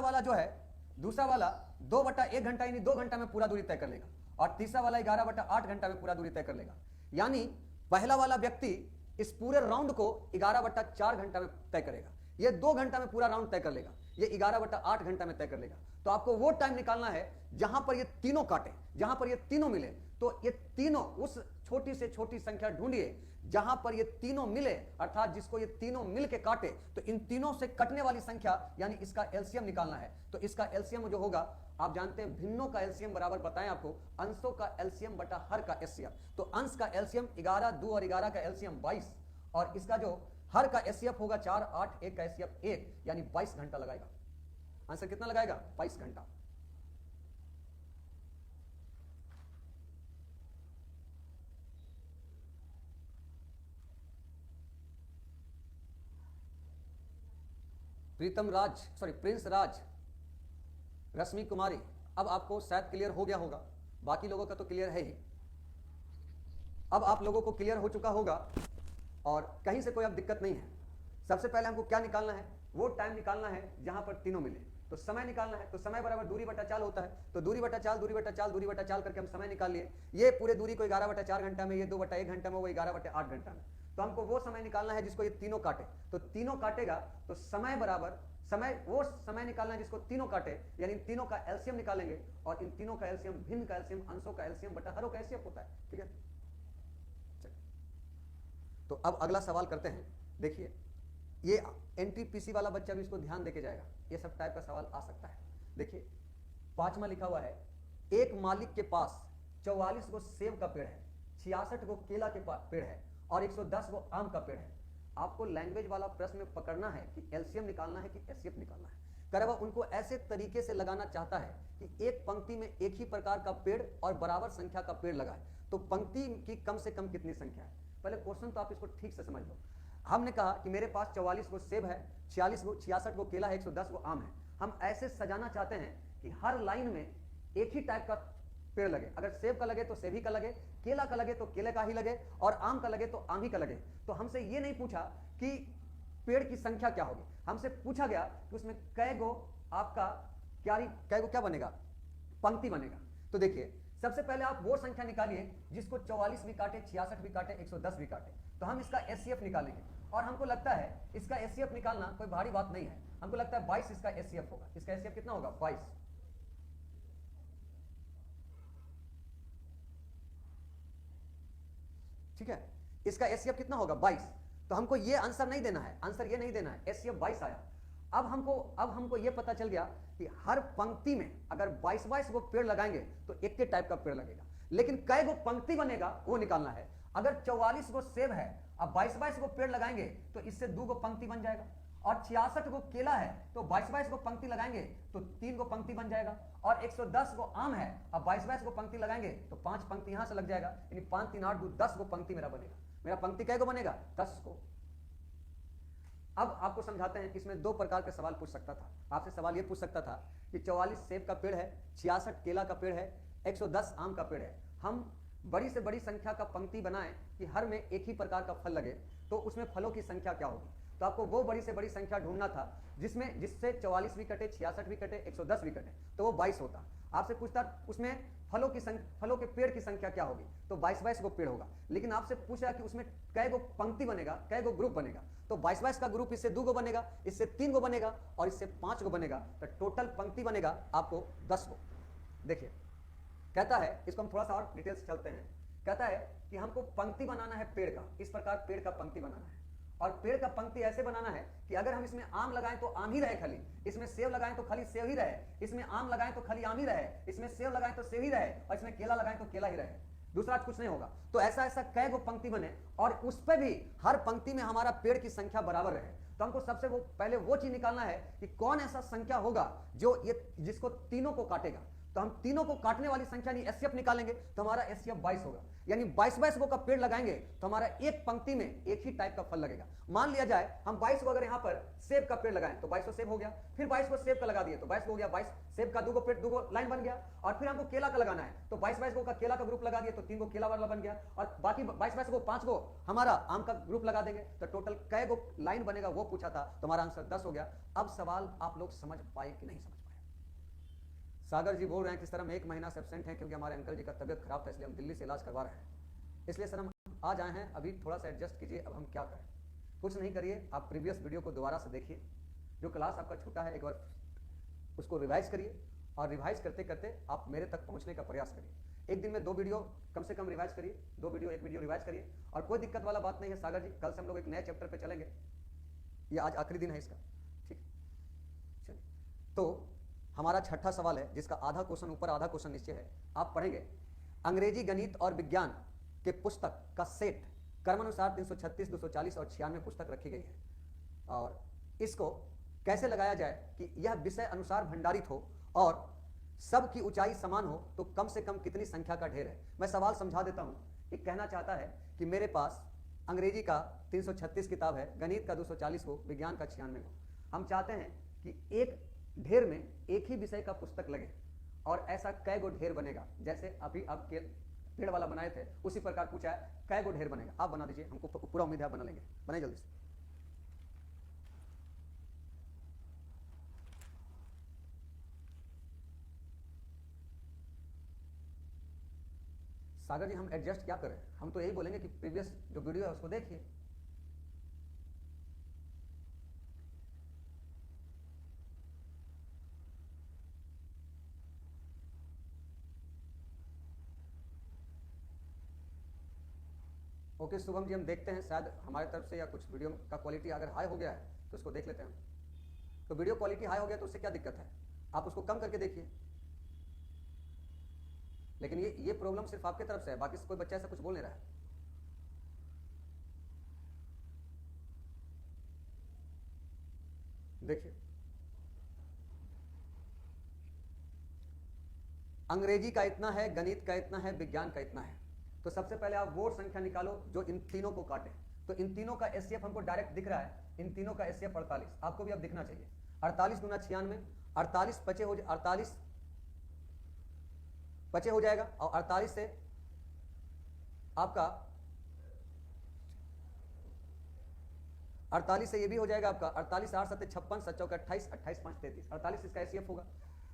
वाला 2 बटा 1 घंटा, यानी 2 घंटा में पूरा दूरी तय कर लेगा। और तीसरा वाला 11 बटा 8 घंटा में पूरा दूरी तय कर लेगा। यानी पहला वाला व्यक्ति इस पूरे राउंड को 11 बटा 4 घंटा में तय करेगा, ये 2 घंटा में पूरा राउंड तय कर लेगा, ये 11 बटा 8 घंटा में तय कर लेगा। तो आपको वो टाइम निकालना है जहां पर ये तीनों काटे, जहां पर ये तीनों मिले। तो ये तीनों, उस छोटी से छोटी संख्या ढूंढिए जहां पर ये तीनों मिले, अर्थात जिसको ये तीनों मिल के काटे। तो इन तीनों से कटने वाली संख्या यानी इसका एलसीएम निकालना है। तो इसका एलसीएम जो होगा, आप जानते हैं भिन्नों का एलसीएम बराबर बताएं आपको अंशों का एलसीएम बटा हर का एचसीएफ। तो अंश का एलसीएम 11, 2 और 11 का एलसीएम 22, और इसका जो हर का एचसीएफ होगा 4, 8, 1 का एचसीएफ 1, यानी 22 घंटा लगाएगा। आंसर कितना लगाएगा? 22 घंटा। प्रिंस राज, रश्मि कुमारी, अब आपको शायद क्लियर हो गया होगा, बाकी लोगों का तो क्लियर है ही। अब आप लोगों को क्लियर हो चुका होगा और कहीं से कोई अब दिक्कत नहीं है। सबसे पहले हमको क्या निकालना है? वो टाइम निकालना है जहां पर तीनों मिले। तो समय निकालना है, तो समय बराबर दूरी बटा चाल होता है। तो दूरी बटा चाल करके हम समय निकाल लिए। ये पूरे दूरी को 11 बटा 4 घंटा में, ये 2 बटा 1 घंटा में, वो 11 बटा 8 घंटा में। तो हमको वो समय निकालना है जिसको ये तीनों काटे। तो तीनों काटेगा तो समय बराबर वो समय निकालना है जिसको तीनों काटे, यानी तीनों का एलसीएम निकालेंगे। और इन तीनों का एलसीएम भिन्न का एलसीएम अंशों का एलसीएम बटा हरों का एलसीएम होता है। ठीक है, तो अब अगला सवाल करते हैं। देखिए, ये एनटीपीसी वाला बच्चा भी इसको ध्यान देके जाएगा, ये सब टाइप का सवाल आ सकता है। देखिए 5वां लिखा हुआ है, एक मालिक के पास 44 गो सेब का पेड़ है, 66 गो केला के पेड़ है और 110 गो आम का पेड़ है। आपको लैंग्वेज वाला प्रश्न में पकड़ना है कि एलसीएम निकालना है कि एचसीएफ निकालना है। करवा उनको ऐसे तरीके से लगाना चाहता है कि एक पंक्ति में एक ही प्रकार का पेड़ और बराबर संख्या का पेड़ लगाए। तो पंक्ति की कम से कम कितनी संख्या है? पहले क्वेश्चन तो आप इसको ठीक से समझ लो। हमने कहा कि मेरे पास 44 गो सेब है, 66 गो केला है, 110 गो आम है। हम ऐसे सजाना चाहते हैं कि हर लाइन में एक ही टाइप का पेड़ लगे। अगर सेब का लगे तो सेब ही का लगे, केला का लगे तो केले का ही लगे, और आम का लगे तो आम ही का लगे। तो हमसे ये नहीं पूछा कि पेड़ की संख्या क्या होगी, हमसे पूछा गया कि उसमें कै गो आपका क्या बनेगा? पंक्ति बनेगा। तो देखिए, सबसे पहले आप वो संख्या निकालिए जिसको 44 भी काटे, 66 भी काटे, 110 भी काटे। तो हम इसका एचसीएफ निकालेंगे, और हमको लगता है इसका एचसीएफ निकालना कोई भारी बात नहीं है। हमको लगता है 22 इसका एचसीएफ होगा। इसका एचसीएफ कितना होगा? 22। ठीक है, इसका एचसीएफ कितना होगा? 22। तो हमको ये आंसर नहीं देना है, एचसीएफ 22 आया। अब हमको ये पता चल गया कि हर पंक्ति में अगर 22 गो पेड़ लगाएंगे तो एक के टाइप का पेड़ लगेगा, लेकिन कै गो पंक्ति बनेगा वो निकालना है। अगर 44 गो सेब है, अब 22 गो पेड़ लगाएंगे तो इससे 2 गो पंक्ति बन जाएगा, और 66 गो केला है तो 22 गो पंक्ति लगाएंगे तो 3 गो पंक्ति बन जाएगा, और 110 गो आम है, अब 22 गो पंक्ति लगाएंगे तो 5 पंक्ति यहां से लग जाएगा, यानी 5, 3, 8, 2, 10 गो पंक्ति मेरा बनेगा। मेरा पंक्ति कै गो बनेगा? 10 गो। अब आपको समझाते हैं कि इसमें 2 प्रकार के सवाल पूछ सकता था। आपसे सवाल ये पूछ सकता था कि 44 सेब का पेड़ है, 66 केला का पेड़ है, 110 आम का पेड़ है। हम बड़ी से बड़ी संख्या का पंक्ति बनाएं कि हर में एक ही प्रकार का फल लगे, तो उसमें फलों की संख्या क्या होगी? तो आपको वो बड़ी से बड़ी संख्या ढूंढना था जिससे 44 भी कटे, 66 भी कटे, 110 भी कटे, तो वो 22 होता। आपसे पूछता उसमें फलों के पेड़ की संख्या क्या होगी? तो 22 गो पेड़ होगा। लेकिन आपसे पूछ रहा कि उसमें कै गो पंक्ति बनेगा, कै गो ग्रुप बनेगा? तो 22 का ग्रुप इससे 2 गो बनेगा, इससे 3 गो बनेगा, और इससे 5 गो बनेगा। तो टोटल पंक्ति बनेगा आपको 10 गो। देखिए कहता है, इसको हम थोड़ा सा और डिटेल से चलते हैं। कहता है कि हमको पंक्ति बनाना है पेड़ का, इस प्रकार पेड़ का पंक्ति बनाना है, और पेड़ का पंक्ति ऐसे बनाना है कि अगर हम इसमें आम लगाएं तो आम ही रहे खाली, इसमें सेब लगाएं तो खाली सेब ही रहे, इसमें आम लगाएं तो खाली आम ही रहे, इसमें सेब लगाएं तो सेब ही रहे, और इसमें केला लगाएं तो केला ही रहे, दूसरा कुछ नहीं होगा। तो ऐसा ऐसा कई गो पंक्ति बने और उस पर भी हर पंक्ति में हमारा पेड़ की संख्या बराबर रहे। तो हमको सबसे पहले वो चीज निकालना है कि कौन ऐसा संख्या होगा जो ये जिसको तीनों को काटेगा। तो हम तीनों को काटने वाली संख्या नहीं एससीएफ निकालेंगे तो हमारा एससीएफ 22 होगा, यानी 22 गो का पेड़ लगाएंगे तो हमारा एक पंक्ति में एक ही टाइप का फल लगेगा। मान लिया जाए हम 22 को अगर यहाँ पर सेब का पेड़ लगाएं तो 22 सेब हो गया, फिर 22 को सेब का लगा दिए तो 22 हो गया, 22 सेब का 2 गो पेड़ 2 गो लाइन बन गया, और फिर हमको केला का लगाना है तो 22 गो का केला का ग्रुप लगा दिए तो 3 गो केला वाला बन गया, और बाकी 22 गो 5 गो हमारा आम का ग्रुप लगा देंगे तो टोटल कै गो लाइन बनेगा वो पूछा था, तो हमारा आंसर 10 हो गया। अब सवाल आप लोग समझ पाए कि नहीं समझ पाए? सागर जी बोल रहे हैं कि सर हम 1 महीना से एब्सेंट हैं क्योंकि हमारे अंकल जी का तबियत खराब था इसलिए हम दिल्ली से इलाज करवा रहे हैं, इसलिए सर हम आज आए हैं, अभी थोड़ा सा एडजस्ट कीजिए। अब हम क्या करें? कुछ नहीं करिए, आप प्रीवियस वीडियो को दोबारा से देखिए, जो क्लास आपका छूटा है एक बार उसको रिवाइज करिए, और रिवाइज करते करते आप मेरे तक पहुंचने का प्रयास करिए। एक दिन में 2 वीडियो कम से कम रिवाइज करिए, 2 वीडियो 1 वीडियो रिवाइज करिए, और कोई दिक्कत वाला बात नहीं है सागर जी, कल से हम लोग एक नए चैप्टर पे चलेंगे, ये आज आखिरी दिन है इसका, ठीक। चलिए, तो हमारा छठा सवाल है जिसका आधा क्वेश्चन ऊपर आधा क्वेश्चन नीचे है। आप पढ़ेंगे अंग्रेजी, गणित और विज्ञान के पुस्तक का सेट क्रमानुसार 336, 240 और 96 पुस्तक रखी गई है, और इसको कैसे लगाया जाए कि यह विषय अनुसार भंडारित हो और सबकी ऊंचाई समान हो तो कम से कम कितनी संख्या का ढेर है। मैं सवाल समझा देता हूं। ये कहना चाहता है कि मेरे पास अंग्रेजी का 336 किताब है, गणित का 240 हो, विज्ञान का 96 हो। हम चाहते हैं कि एक ढेर में एक ही विषय का पुस्तक लगे, और ऐसा कै गो ढेर बनेगा, जैसे अभी आप पेड़ वाला बनाए थे उसी प्रकार पूछा है कै गो ढेर बनेगा। आप बना दीजिए, हमको पूरा उम्मीद है आप बना लेंगे, बनाइए जल्दी से। सागर जी हम एडजस्ट क्या करें? हम तो यही बोलेंगे कि प्रीवियस जो वीडियो है उसको देखिए। ओके शुभम जी, हम देखते हैं शायद हमारी तरफ से या कुछ वीडियो का क्वालिटी अगर हाई हो गया है तो उसको देख लेते हैं। तो वीडियो क्वालिटी हाई हो गया तो उससे क्या दिक्कत है, आप उसको कम करके देखिए। लेकिन ये प्रॉब्लम सिर्फ आपकी तरफ से है, बाकी कोई बच्चा ऐसा कुछ बोल नहीं रहा है। देखिए अंग्रेजी का इतना है, गणित का इतना है, विज्ञान का इतना है। तो सबसे पहले आप वो संख्या निकालो जो इन तीनों को काटे। तो इन तीनों का एससीएफ हमको डायरेक्ट दिख रहा है, इन तीनों का एससीएफ 48, आपको भी अब दिखना चाहिए। 48 गुना 96, 48 पचे हो 48 पचे हो जाएगा, और 48 से आपका 48 से ये भी हो जाएगा आपका 48 8 7 56 7 चौका 28 28 5 33, 48 इसका एससीएफ होगा।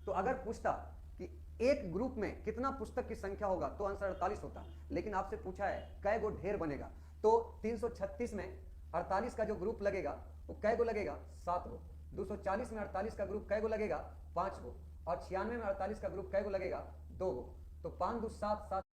तो अगर पूछता कि एक ग्रुप में कितना पुस्तक की संख्या होगा तो आंसर 48 होता, लेकिन आपसे पूछा है कै गो ढेर बनेगा। तो 336 में 48 का जो ग्रुप लगेगा वो कै गो लगेगा, 7 गो। 240 में 48 का ग्रुप कै गो लगेगा, 5 गो। और 96 में 48 का ग्रुप कै गो लगेगा, 2 गो। तो 5 2 7 7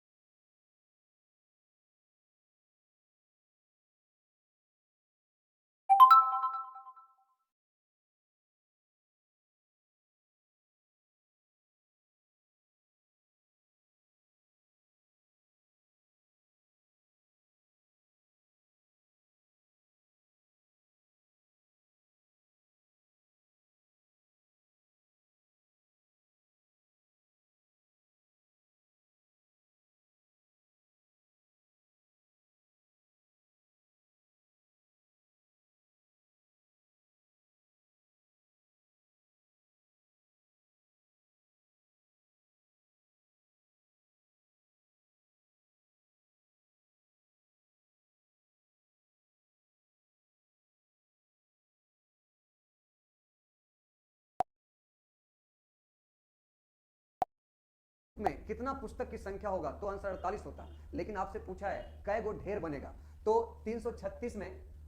में कितना पुस्तक की संख्या होगा तो आंसर 48 होता, लेकिन आपसे पूछा है कै गो ढेर बनेगा। तो 336 में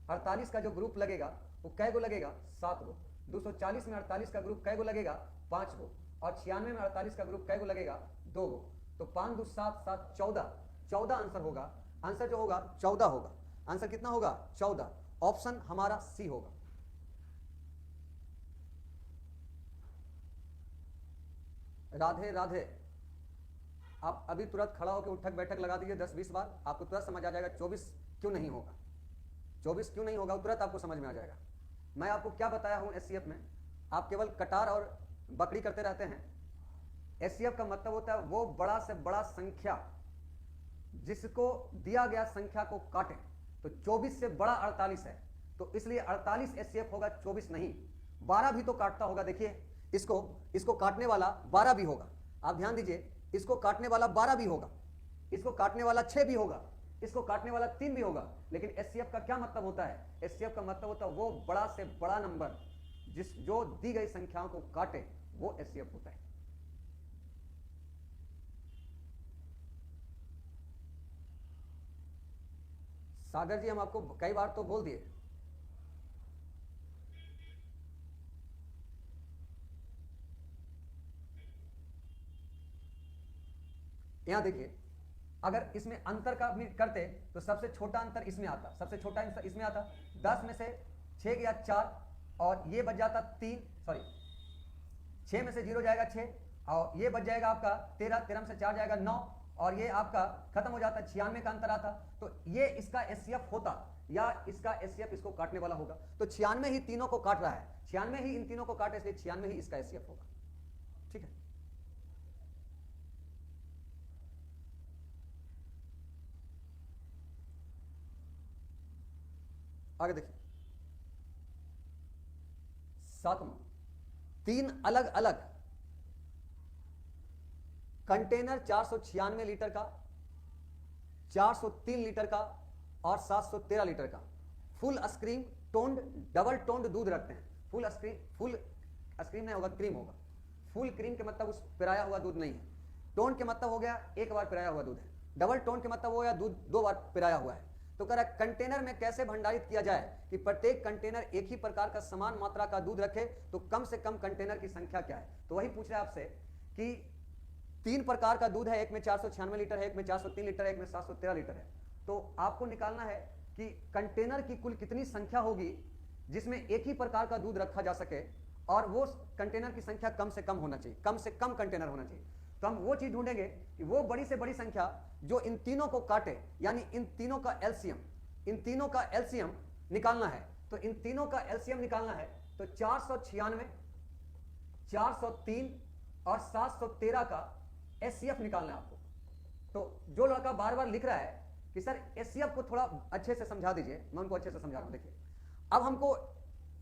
48 का जो ग्रुप लगेगा वो कै गो लगेगा, 7 गो। 240 में 48 का ग्रुप कै गो लगेगा, 5 गो। और 96 में 48 का ग्रुप कै गो लगेगा, 2 गो। तो 5 2 7 7 14 14 आंसर होगा। आंसर जो होगा 14 होगा। आंसर कितना होगा? 14। ऑप्शन हमारा सी होगा। राधे राधे। आप अभी तुरंत खड़ा होकर उठक बैठक लगा दीजिए 10-20 बार, आपको तुरंत समझ आ जाएगा 24 क्यों नहीं होगा। 24 क्यों नहीं होगा तुरंत आपको समझ में आ जाएगा। मैं आपको क्या बताया हूं एससीएफ में, आप केवल कटार और बकरी करते रहते हैं। एससीएफ का मतलब होता है वो बड़ा से बड़ा संख्या जिसको दिया गया संख्या को काटे। तो 24 से बड़ा 48 है, तो इसलिए 48 एससीएफ होगा, 24 नहीं। 12 भी तो काटता होगा, देखिए इसको काटने वाला 12 भी होगा। आप ध्यान दीजिए, इसको काटने वाला 12 भी होगा, इसको काटने वाला 6 भी होगा, इसको काटने वाला 3 भी होगा। लेकिन एससीएफ का क्या मतलब होता है? एससीएफ का मतलब होता है वो बड़ा से बड़ा नंबर जो दी गई संख्याओं को काटे, वो एससीएफ होता है। सागर जी, हम आपको कई बार तो बोल दिए। यहां देखिए, अगर इसमें अंतर का भी करते तो सबसे छोटा अंतर इसमें आता, सबसे छोटा अंतर इसमें आता। 10 में से 6 गया 4 और ये बच जाता 3, सॉरी 6 में से 0 जाएगा 6 और ये बच जाएगा आपका 13, 13 में से 4 जाएगा 9 और ये आपका खत्म हो जाता, 96 का अंतर आता। तो ये इसका एससीएफ होता या इसका एससीएफ इसको काटने वाला होगा। तो 96 ही तीनों को काट रहा है, 96 ही इन तीनों को काटे, इसलिए 96 ही इसका एससीएफ होगा। ठीक है, आगे देखिए। 7वां, 3 अलग अलग कंटेनर 496 लीटर का, 403 लीटर का और 713 लीटर का full scream toned double toned दूध रखते हैं। फुल स्क्रीम नहीं होगा, क्रीम होगा। फुल क्रीम के मतलब उस पिराया हुआ दूध नहीं है। टोन्ड के मतलब हो गया एक बार पिराया हुआ दूध है। डबल टोन्ड के मतलब हो गया दूध 2 बार पिराया हुआ है। तो कह रहा है कंटेनर में कैसे भंडारित किया जाए कि प्रत्येक कंटेनर एक ही प्रकार का समान मात्रा का दूध रखे, तो कम से कम कंटेनर की संख्या क्या है। तो वही पूछ रहा है आपसे कि 3 प्रकार का दूध है, एक में 496 लीटर है, एक में 403 लीटर है, एक में 713 लीटर है। तो आपको निकालना है कि कंटेनर की कुल कितनी संख्या होगी जिसमें एक ही प्रकार का दूध रखा जा सके और वो कंटेनर की संख्या कम से कम होना चाहिए, कम से कम कंटेनर होना चाहिए। तो हम वो चीज ढूंढेंगे कि वो बड़ी से बड़ी संख्या जो इन तीनों को काटे, यानी इन तीनों का एलसीएम, इन तीनों का एलसीएम निकालना है। तो इन तीनों का एलसीएम निकालना है तो 496, 403 और 713 का एससीएफ निकालना है आपको। तो जो लड़का बार बार लिख रहा है कि सर एससीएफ को थोड़ा अच्छे से समझा दीजिए, मैं उनको अच्छे से समझा रहा हूं। देखिए, अब हमको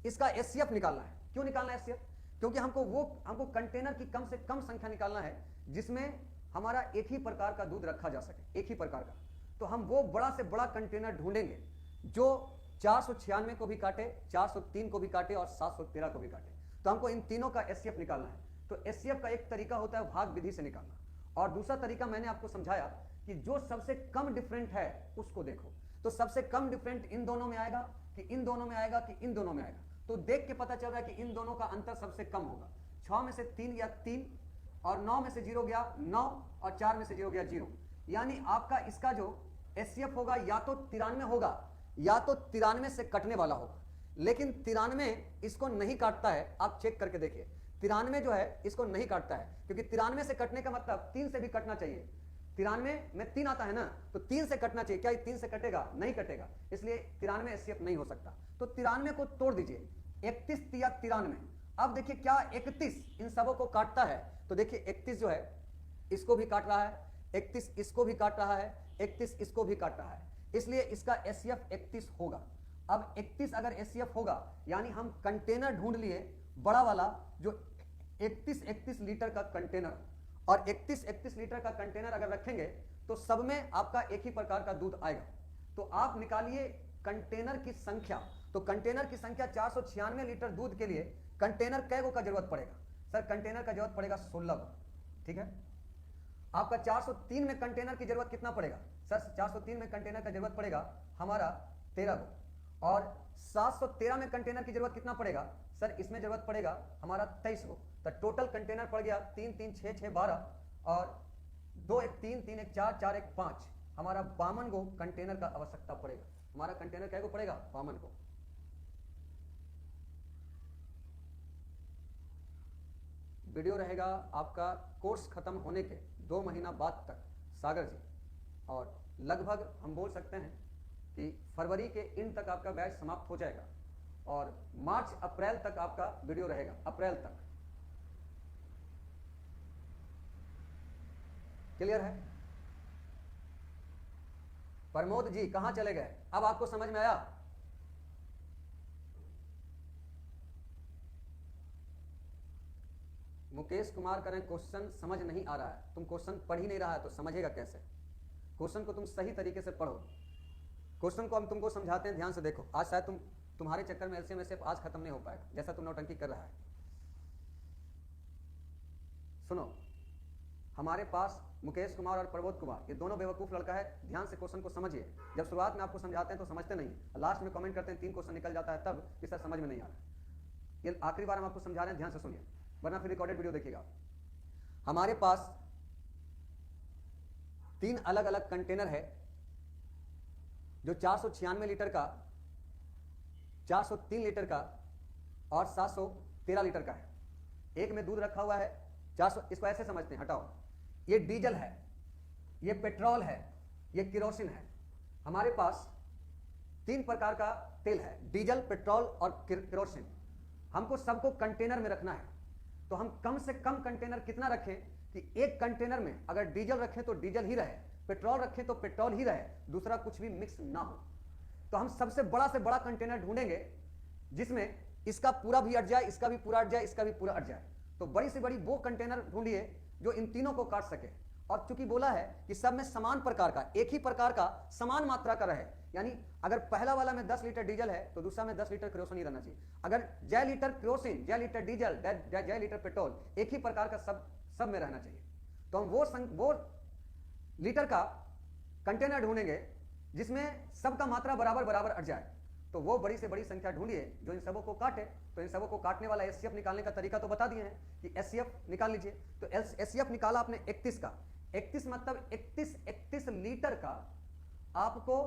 इसका एससीएफ निकालना है। क्यों निकालना है एससीएफ? क्योंकि हमको कंटेनर की कम से कम संख्या निकालना है जिसमें हमारा एक ही प्रकार का दूध रखा जा सके, एक ही प्रकार का। तो हम वो बड़ा से बड़ा कंटेनर ढूंढेंगे जो 496 को भी काटे, 403 को भी काटे और 713 को भी काटे। तो हमको इन तीनों का एससीएफ निकालना है। तो एससीएफ का एक तरीका होता है भाग विधि से निकालना, और दूसरा तरीका मैंने आपको समझाया कि जो सबसे कम डिफरेंट है उसको देखो। तो सबसे कम डिफरेंट इन दोनों में आएगा कि इन दोनों में आएगा कि इन दोनों में आएगा। तो देख के पता चल रहा है कि इन दोनों का अंतर सबसे कम होगा। 6 में से 3 गया 3 और 9 में से 0 गया 9 और 4 में से 0 गया 0। यानी आपका इसका जो एससीएफ होगा या तो 93 होगा या तो 93 से कटने वाला होगा। लेकिन 93 इसको नहीं काटता है, आप चेक करके देखिए। 93 जो है इसको नहीं काटता है, क्योंकि 93 से कटने का मतलब 3 से भी कटना चाहिए। 93 में 3 आता है ना, तो 3 से कटना चाहिए। क्या ये 3 से कटेगा? नहीं कटेगा, इसलिए 93 एससीएफ नहीं हो सकता। तो 93 को तोड़ दीजिए, 31 या 93। अब देखिए क्या 31 इन सबों को काटता है। तो देखिए 31 जो है इसको भी काट रहा है, 31 इसको भी काट रहा है, 31 इसको भी काट रहा है, इसलिए इसका एससीएफ 31 होगा। अब 31 अगर एससीएफ होगा यानी हम कंटेनर ढूंढ लिए बड़ा वाला जो 31 लीटर का कंटेनर, और 31 लीटर का कंटेनर अगर रखेंगे तो सब में आपका एक ही प्रकार का दूध आएगा। तो आप निकालिए कंटेनर की संख्या। तो कंटेनर की संख्या 496 लीटर दूध के लिए कंटेनर कै गो का जरूरत पड़ेगा? सर कंटेनर का जरूरत पड़ेगा 16 गो। ठीक है, आपका 403 में कंटेनर की जरूरत कितना पड़ेगा? सर 403 में कंटेनर का जरूरत पड़ेगा हमारा 13 गो। और 713 में कंटेनर की जरूरत कितना पड़ेगा? सर इसमें जरूरत पड़ेगा हमारा 23 गो। तो टोटल कंटेनर पड़ गया 3 3 6 6 12 और 2 1 3 3 1 4 4 1 5, हमारा 52 गो कंटेनर का आवश्यकता पड़ेगा। हमारा कंटेनर कै गो पड़ेगा? 52 गो। वीडियो रहेगा आपका कोर्स खत्म होने के 2 महीना बाद तक, सागर जी। और लगभग हम बोल सकते हैं कि फरवरी के एंड तक आपका बैच समाप्त हो जाएगा और मार्च अप्रैल तक आपका वीडियो रहेगा, अप्रैल तक। क्लियर है? प्रमोद जी कहां चले गए? अब आपको समझ में आया? मुकेश कुमार करें क्वेश्चन समझ नहीं आ रहा है। तुम क्वेश्चन पढ़ ही नहीं रहा है तो समझेगा कैसे? क्वेश्चन को तुम सही तरीके से पढ़ो। क्वेश्चन को हम तुमको समझाते हैं, ध्यान से देखो। आज शायद तुम्हारे चक्कर में एलसीएम एसएफ आज खत्म नहीं हो पाएगा, जैसा तुम नौटंकी कर रहा है। सुनो, हमारे पास मुकेश कुमार और प्रबोध कुमार, ये दोनों बेवकूफ लड़का है। ध्यान से क्वेश्चन को समझिए। जब शुरुआत में आपको समझाते हैं तो समझते नहीं, लास्ट में कमेंट करते हैं 3 क्वेश्चन निकल जाता है तब कि सर समझ में नहीं आ रहा। ये आखिरी बार हम आपको समझा रहे हैं, ध्यान से सुनिए, वरना फिर रिकॉर्डेड वीडियो देखिएगा। हमारे पास 3 अलग अलग कंटेनर है जो 496 लीटर का, 403 लीटर का और 713 लीटर का है। एक में दूध रखा हुआ है 400, इसको ऐसे समझते हैं, हटाओ। ये डीजल है, ये पेट्रोल है, ये केरोसिन है। हमारे पास 3 प्रकार का तेल है, डीजल, पेट्रोल और केरोसिन। हमको सबको कंटेनर में रखना है, तो हम कम से कम कंटेनर कितना रखें कि एक कंटेनर में अगर डीजल रखें तो डीजल ही रहे, पेट्रोल रखें तो पेट्रोल ही रहे, दूसरा कुछ भी मिक्स ना हो। तो हम सबसे बड़ा से बड़ा कंटेनर ढूंढेंगे जिसमें इसका पूरा भी अट जाए, इसका भी पूरा अट जाए, इसका भी पूरा अट जाए। तो बड़ी से बड़ी वो कंटेनर ढूंढिए जो इन तीनों को काट सके। और चूंकि बोला है कि सब में समान प्रकार का, एक ही प्रकार का समान मात्रा का रहे, यानी अगर पहला वाला में 10 लीटर डीजल है तो दूसरा में 10 लीटर केरोसिन ही रहना चाहिए। अगर जय लीटर केरोसिन, जय लीटर डीजल, जय लीटर पेट्रोल एक ही प्रकार का सब में रहना चाहिए। तो हम वो लीटर का कंटेनर ढूंढेंगे जिसमें सबका मात्रा बराबर बराबर अट जाए। तो वो बड़ी से बड़ी संख्या ढूंढिए जो इन सबों को काटे। तो इन सबों को काटने वाला एचसीएफ निकालने का तरीका तो बता दिए हैं कि एचसीएफ निकाल लीजिए। तो एचसीएफ निकाला आपने 31 का, 31 मतलब 31 लीटर का आपको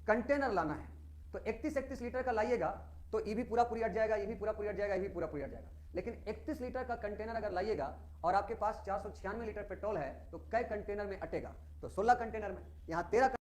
कंटेनर लाना है। तो 31 लीटर का लाइएगा तो ये भी पूरा पूरी अट जाएगा, ये भी पूरा पूरी अट जाएगा, ये भी पूरा पूरी अट जाएगा। लेकिन 31 लीटर का कंटेनर अगर लाइएगा और आपके पास 496 लीटर पेट्रोल है तो कई कंटेनर में अटेगा? तो 16 कंटेनर में। यहाँ 13